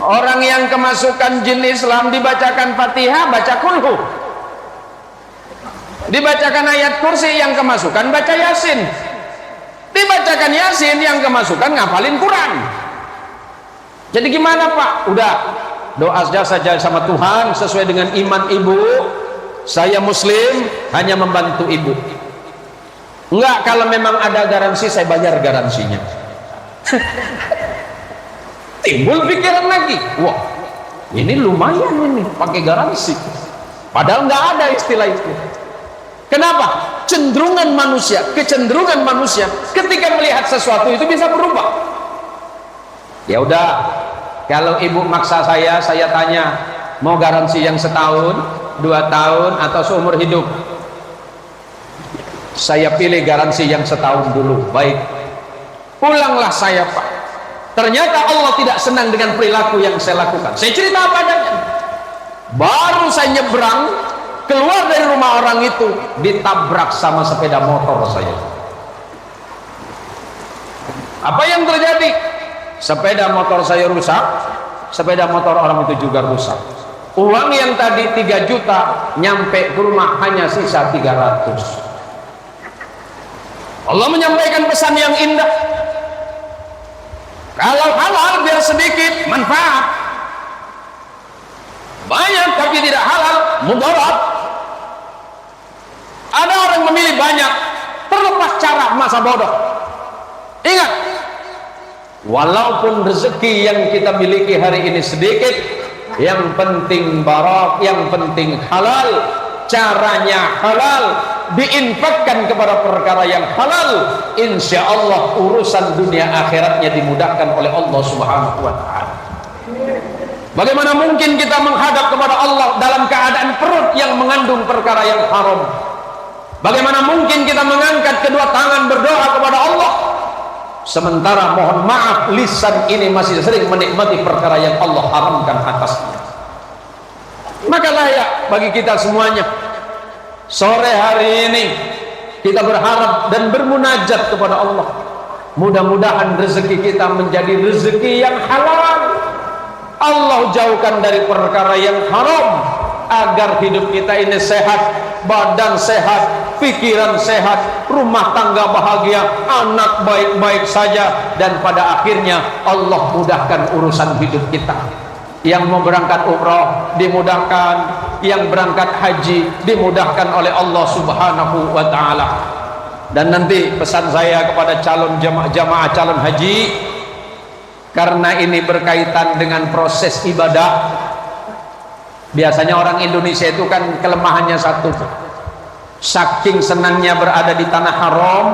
Orang yang kemasukan jin Islam dibacakan Fatihah, baca kulhu, dibacakan ayat kursi, yang kemasukan baca Yasin, dibacakan Yasin, yang kemasukan ngapalin Quran. Jadi gimana Pak? Udah doa saja sama Tuhan sesuai dengan iman Ibu. Saya Muslim, hanya membantu Ibu. Enggak, kalau memang ada garansi saya bayar garansinya. Timbul pikiran lagi, wah ini lumayan ini pakai garansi. Padahal nggak ada istilah itu. Kenapa? Cenderungan manusia, kecenderungan manusia ketika melihat sesuatu itu bisa berubah. Ya udah, kalau Ibu maksa saya tanya, mau garansi yang setahun, 2 tahun, atau seumur hidup? Saya pilih garansi yang setahun dulu. Baik, pulanglah saya Pak. Ternyata Allah tidak senang dengan perilaku yang saya lakukan. Saya cerita apa adanya. Baru saya nyebrang, keluar dari rumah orang itu, ditabrak sama sepeda motor saya. Apa yang terjadi? Sepeda motor saya rusak, sepeda motor orang itu juga rusak. Uang yang tadi 3 juta nyampe ke rumah hanya sisa 300. Allah menyampaikan pesan yang indah. Kalau halal biar sedikit manfaat, banyak tapi tidak halal mudarat. Ada orang memilih banyak, terlepas cara masa bodoh. Ingat, walaupun rezeki yang kita miliki hari ini sedikit, yang penting barak, yang penting halal, caranya halal, diinfakkan kepada perkara yang halal, insya Allah urusan dunia akhiratnya dimudahkan oleh Allah Subhanahu wa ta'ala. Bagaimana mungkin kita menghadap kepada Allah dalam keadaan perut yang mengandung perkara yang haram? Bagaimana mungkin kita mengangkat kedua tangan berdoa kepada Allah sementara mohon maaf lisan ini masih sering menikmati perkara yang Allah haramkan atasnya? Maka layak bagi kita semuanya sore hari ini kita berharap dan bermunajat kepada Allah, mudah-mudahan rezeki kita menjadi rezeki yang halal. Allah jauhkan dari perkara yang haram agar hidup kita ini sehat, badan sehat, pikiran sehat, rumah tangga bahagia, anak baik-baik saja, dan pada akhirnya Allah mudahkan urusan hidup kita. Yang mau berangkat umrah dimudahkan, yang berangkat haji dimudahkan oleh Allah Subhanahu wa ta'ala. Dan nanti pesan saya kepada calon jamaah calon haji, karena ini berkaitan dengan proses ibadah. Biasanya orang Indonesia itu kan kelemahannya satu, saking senangnya berada di tanah haram,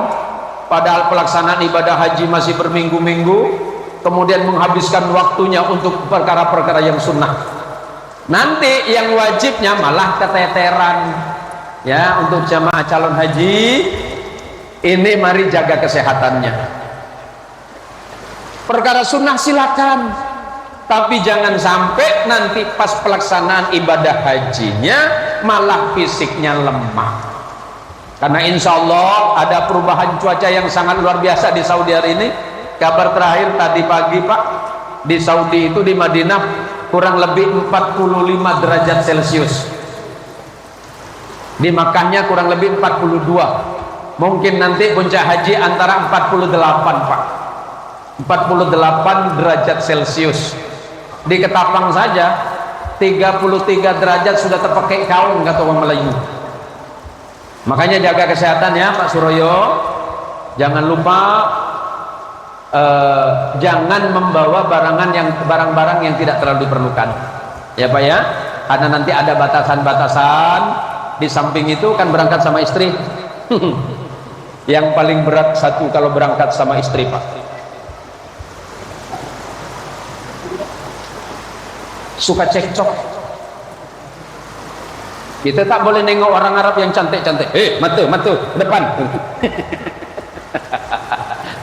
padahal pelaksanaan ibadah haji masih berminggu-minggu, kemudian menghabiskan waktunya untuk perkara-perkara yang sunnah. Nanti yang wajibnya malah keteteran. Ya, untuk jamaah calon haji ini mari jaga kesehatannya. Perkara sunnah silakan, tapi jangan sampai nanti pas pelaksanaan ibadah hajinya malah fisiknya lemah. Karena insya Allah ada perubahan cuaca yang sangat luar biasa di Saudi hari ini. Kabar terakhir tadi pagi Pak, di Saudi itu di Madinah kurang lebih 45 derajat Celcius. Di Makkahnya kurang lebih 42. Mungkin nanti puncak haji antara 48 Pak. 48 derajat Celcius. Di Ketapang saja 33 derajat sudah terpakai kaung, kata orang Melayu. Makanya jaga kesehatan ya Pak Suroyo. Jangan lupa jangan membawa barang-barang yang tidak terlalu diperlukan. Ya Pak ya. Karena nanti ada batasan-batasan. Di samping itu kan berangkat sama istri. Yang paling berat satu kalau berangkat sama istri Pak, suka cekcok. Kita tak boleh nengok orang Arab yang cantik-cantik. Matu depan.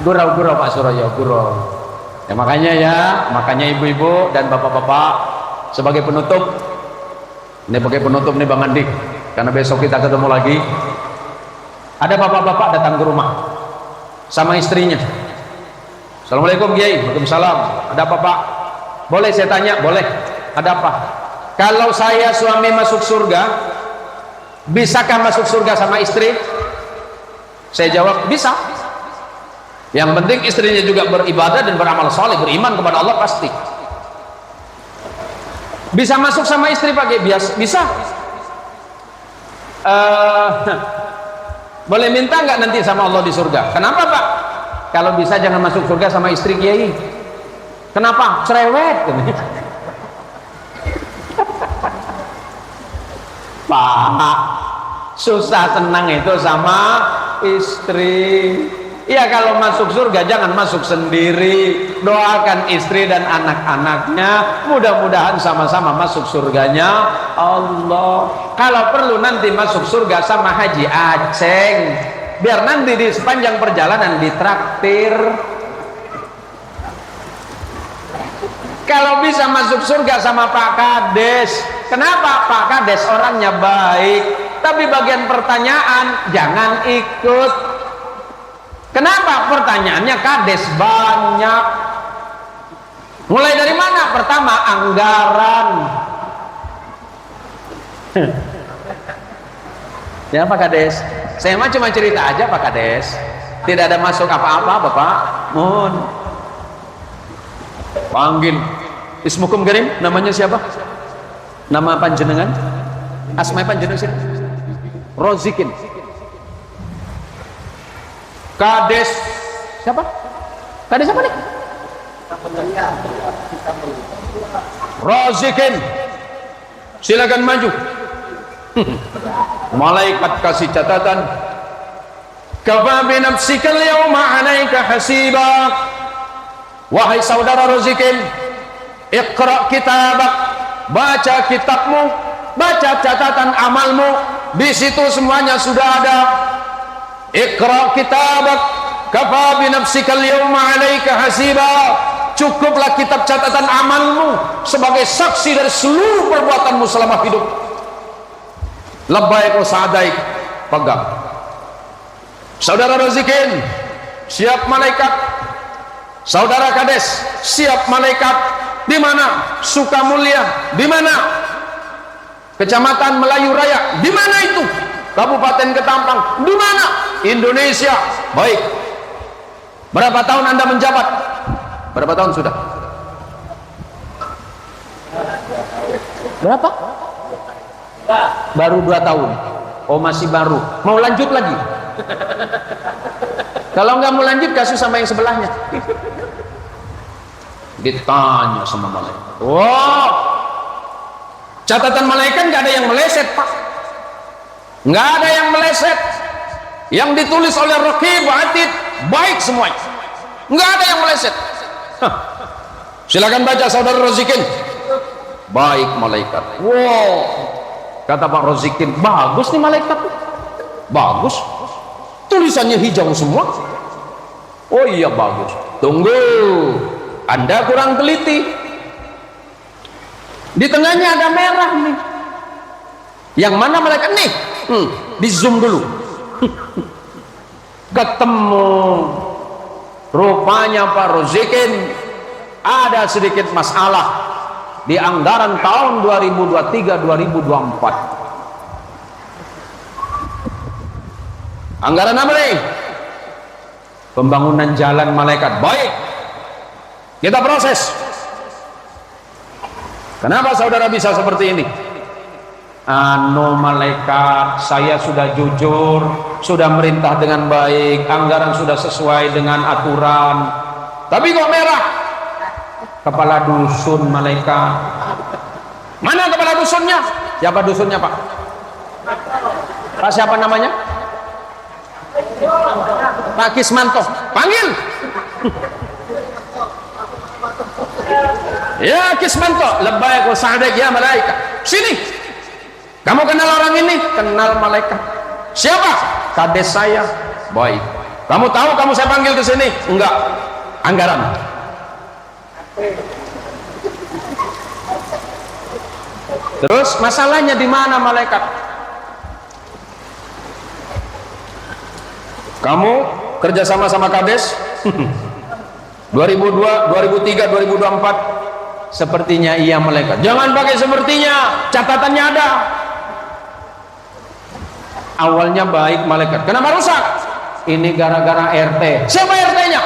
Gurau Pak Suroyo, gurau. Ya makanya ibu-ibu dan bapak-bapak, sebagai penutup, ini pakai penutup nih Bang Andi, karena besok kita ketemu lagi. Ada bapak-bapak datang ke rumah sama istrinya. Assalamualaikum Kiai. Waalaikumsalam. Ada apa Pak? Boleh saya tanya? Boleh. Ada apa? Kalau saya suami masuk surga, bisakah masuk surga sama istri? Saya jawab, bisa. Yang penting istrinya juga beribadah dan beramal soleh, beriman kepada Allah pasti. Bisa masuk sama istri pakai bisa. Boleh minta nggak nanti sama Allah di surga? Kenapa Pak? Kalau bisa jangan masuk surga sama istri Kiai. Kenapa? Cerewet. Pak, susah senang itu sama istri. Ya kalau masuk surga jangan masuk sendiri. Doakan istri dan anak-anaknya, mudah-mudahan sama-sama masuk surganya Allah. Kalau perlu nanti masuk surga sama Haji Aceng, biar nanti di sepanjang perjalanan ditraktir. Kalau bisa masuk surga sama Pak Kades. Kenapa? Pak Kades orangnya baik, tapi bagian pertanyaan jangan ikut. Kenapa? Pertanyaannya Kades banyak. Mulai dari mana? Pertama, anggaran. Ya Pak Kades, saya mah cuma cerita aja Pak Kades, tidak ada masuk apa-apa Bapak. Mohon panggil ismukum karim, namanya siapa? Nama panjenengan? Asma panjenengan siapa? Rozikin. Kades siapa? Kades siapa nih? Rozikin. Silakan maju. Malaikat kasih catatan, kafa bi nafsika al-yawma 'alaika hasiba. Wahai saudara Rozikin, iqra kitabak, baca kitabmu, baca catatan amalmu, di situ semuanya sudah ada. Iqra kitabak, kafa bi nafsika al-yawma 'alaika hasiba. Cukuplah kitab catatan amalmu sebagai saksi dari seluruh perbuatanmu selama hidup. Labbaik wa sa'daik, pegang. Saudara Rozikin, siap malaikat. Saudara Kades, siap malaikat. Di mana? Sukamulya. Di mana? Kecamatan Melayu Raya. Di mana itu? Kabupaten Ketapang. Di mana? Indonesia. Baik. Berapa tahun Anda menjabat? Berapa tahun sudah? Berapa? Baru 2 tahun. Oh, masih baru. Mau lanjut lagi? Kalau nggak mau lanjut, kasus sama yang sebelahnya. Ditanya sama malaikat. Wow, catatan malaikat nggak ada yang meleset, Pak. Nggak ada yang meleset. Yang ditulis oleh Raqib Atid baik semuanya. Nggak ada yang meleset. Silakan baca saudara Rozikin. Baik malaikat. Wow, kata Pak Rozikin, bagus nih malaikat. Bagus. Tulisannya hijau semua. Oh iya bagus. Tunggu, Anda kurang teliti. Di tengahnya ada merah nih. Yang mana malaikat nih? Di zoom dulu. Ketemu. Rupanya Pak Rozikin ada sedikit masalah di anggaran tahun 2023-2024. Anggaran apa nih? Pembangunan jalan malaikat. Baik, kita proses. Kenapa saudara bisa seperti ini? Malaikat, saya sudah jujur, sudah merintah dengan baik, anggaran sudah sesuai dengan aturan, tapi kok merah? Kepala dusun malaikat. Mana kepala dusunnya? Siapa dusunnya, Pak? Pak siapa namanya? Pak Kismanto. Panggil. Ya Kismanto, labbaik wa sa'daik ya malaikat. Sini. Kamu kenal orang ini? Kenal malaikat. Siapa? Kades saya. Baik. Kamu tahu kamu saya panggil ke sini? Enggak. Anggaran. Terus masalahnya di mana malaikat? Kamu kerjasama sama Kades 2002, 2003, 2024. Sepertinya iya malaikat. Jangan pakai sepertinya, catatannya ada. Awalnya baik malaikat. Kenapa rusak? Ini gara-gara RT. Siapa RT-nya?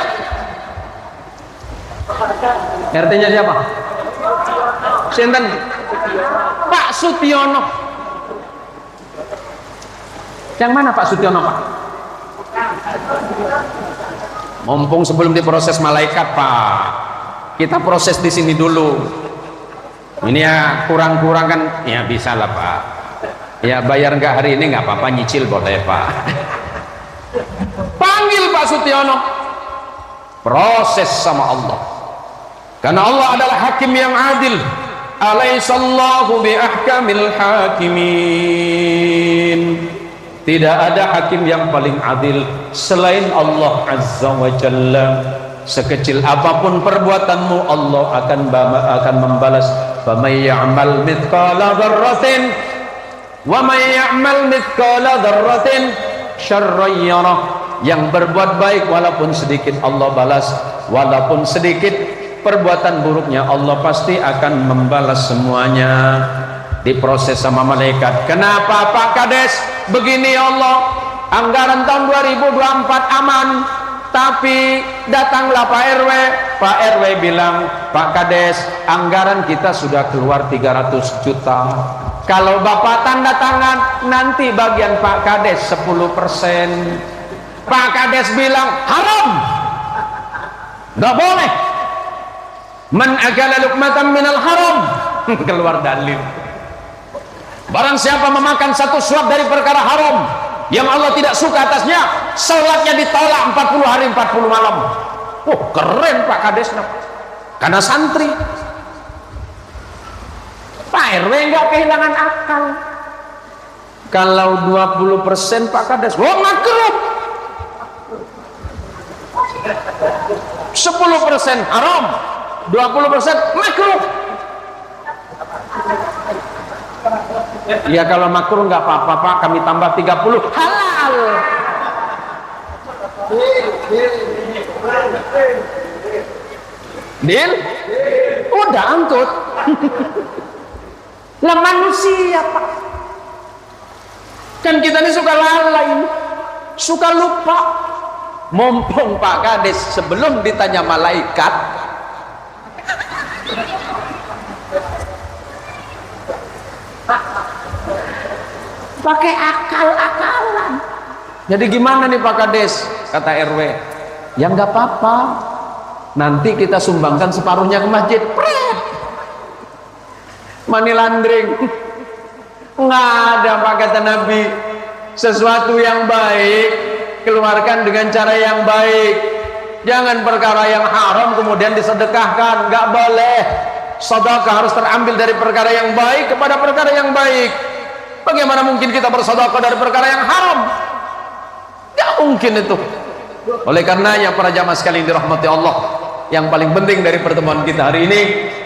RT-nya siapa? Sinten? Pak Sutiono. Yang mana Pak Sutiono, Pak? Mumpung sebelum diproses malaikat, Pak, kita proses di sini dulu. Ini ya kurang-kurang kan, ya bisa lah Pak. Ya bayar nggak hari ini nggak apa-apa, nyicil boleh Pak. Panggil Pak Sutiono, proses sama Allah. Karena Allah adalah hakim yang adil. Alaihissallahu bi ahkamil hakimin. Tidak ada hakim yang paling adil selain Allah Azza wa Jalla. Sekecil apapun perbuatanmu, Allah akan membalas. Faman ya'mal mithqala dzarratin wa man ya'mal mithqala dzarratin syarran yarah. Yang berbuat baik walaupun sedikit Allah balas, walaupun sedikit perbuatan buruknya Allah pasti akan membalas semuanya. Diproses sama malaikat. Kenapa Pak Kades begini ya Allah? Anggaran tahun 2024 aman, tapi datanglah Pak RW. Pak RW bilang, Pak Kades, anggaran kita sudah keluar 300 juta. Kalau Bapak tanda tangan, nanti bagian Pak Kades 10%. Pak Kades bilang haram, nggak boleh. Man akala luqmatan minal haram. Keluar dalil. Barang siapa memakan satu suap dari perkara haram yang Allah tidak suka atasnya, salatnya ditolak 40 hari 40 malam. Keren Pak Kades. Karena santri. Pak RW nggak kehilangan akal. Kalau 20% Pak Kades, makruh. 10% haram, 20% makruh. Ya kalau makruh nggak apa-apa Pak, kami tambah 30 halal. Deal? Udah angkut. Lah manusia Pak. Kan kita ini suka lalai, suka lupa. Mumpung Pak Kades sebelum ditanya malaikat, pakai akal-akalan. Jadi gimana nih Pak Kades? Kata RW, ya nggak apa-apa, nanti kita sumbangkan separuhnya ke masjid. Money laundering. Nggak ada Pak, kata Nabi. Sesuatu yang baik keluarkan dengan cara yang baik. Jangan perkara yang haram kemudian disedekahkan. Nggak boleh. Sedekah harus terambil dari perkara yang baik kepada perkara yang baik. Bagaimana mungkin kita bersedekah dari perkara yang haram? Nggak mungkin itu. Oleh karenanya para jamaah sekalian dirahmati Allah, yang paling penting dari pertemuan kita hari ini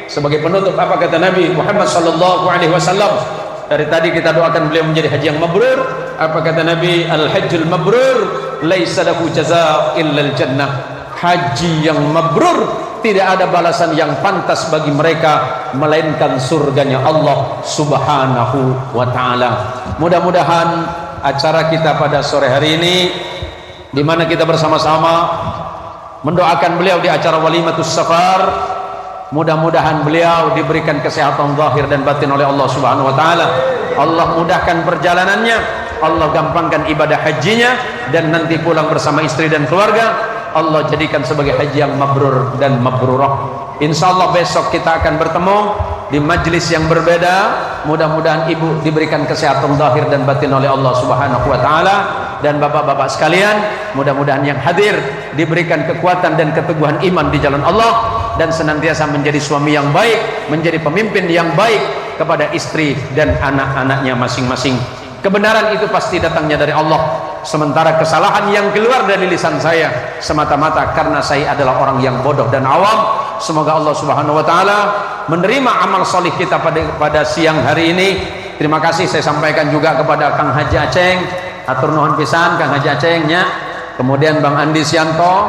sebagai penutup, apa kata Nabi Muhammad sallallahu alaihi wasallam? Dari tadi kita doakan beliau menjadi haji yang mabrur. Apa kata Nabi? Al-hajjul mabrur laisa lahu jazaa illa al-jannah. Haji yang mabrur tidak ada balasan yang pantas bagi mereka melainkan surganya Allah Subhanahu wa taala. Mudah-mudahan acara kita pada sore hari ini, di mana kita bersama-sama mendoakan beliau di acara walimatus safar, mudah-mudahan beliau diberikan kesehatan zahir dan batin oleh Allah Subhanahu wa taala. Allah mudahkan perjalanannya, Allah gampangkan ibadah hajinya, dan nanti pulang bersama istri dan keluarga Allah jadikan sebagai haji yang mabrur dan mabrurah. Insyaallah besok kita akan bertemu di majlis yang berbeda. Mudah-mudahan ibu diberikan kesehatan zahir dan batin oleh Allah Subhanahu wa taala, dan bapak-bapak sekalian mudah-mudahan yang hadir diberikan kekuatan dan keteguhan iman di jalan Allah, dan senantiasa menjadi suami yang baik, menjadi pemimpin yang baik kepada istri dan anak-anaknya masing-masing. Kebenaran itu pasti datangnya dari Allah, sementara kesalahan yang keluar dari lisan saya semata-mata karena saya adalah orang yang bodoh dan awam. Semoga Allah Subhanahu wa taala menerima amal solih kita pada siang hari ini. Terima kasih saya sampaikan juga kepada Kang Haji Aceng, atur nuhun pisan Kang Haji Acengnya, kemudian Bang Andi Sianto,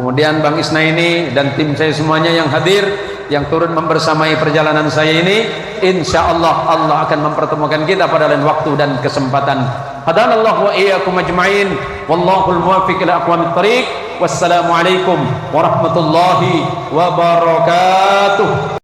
kemudian Bang Isnaini dan tim saya semuanya yang hadir, yang turut membersamai perjalanan saya ini. Insya Allah Allah akan mempertemukan kita pada lain waktu dan kesempatan. Hadanallahu wa iyyakum ajma'in, wallahul muwaffiq ila aqwamit thariq. Wassalamualaikum warahmatullahi wabarakatuh.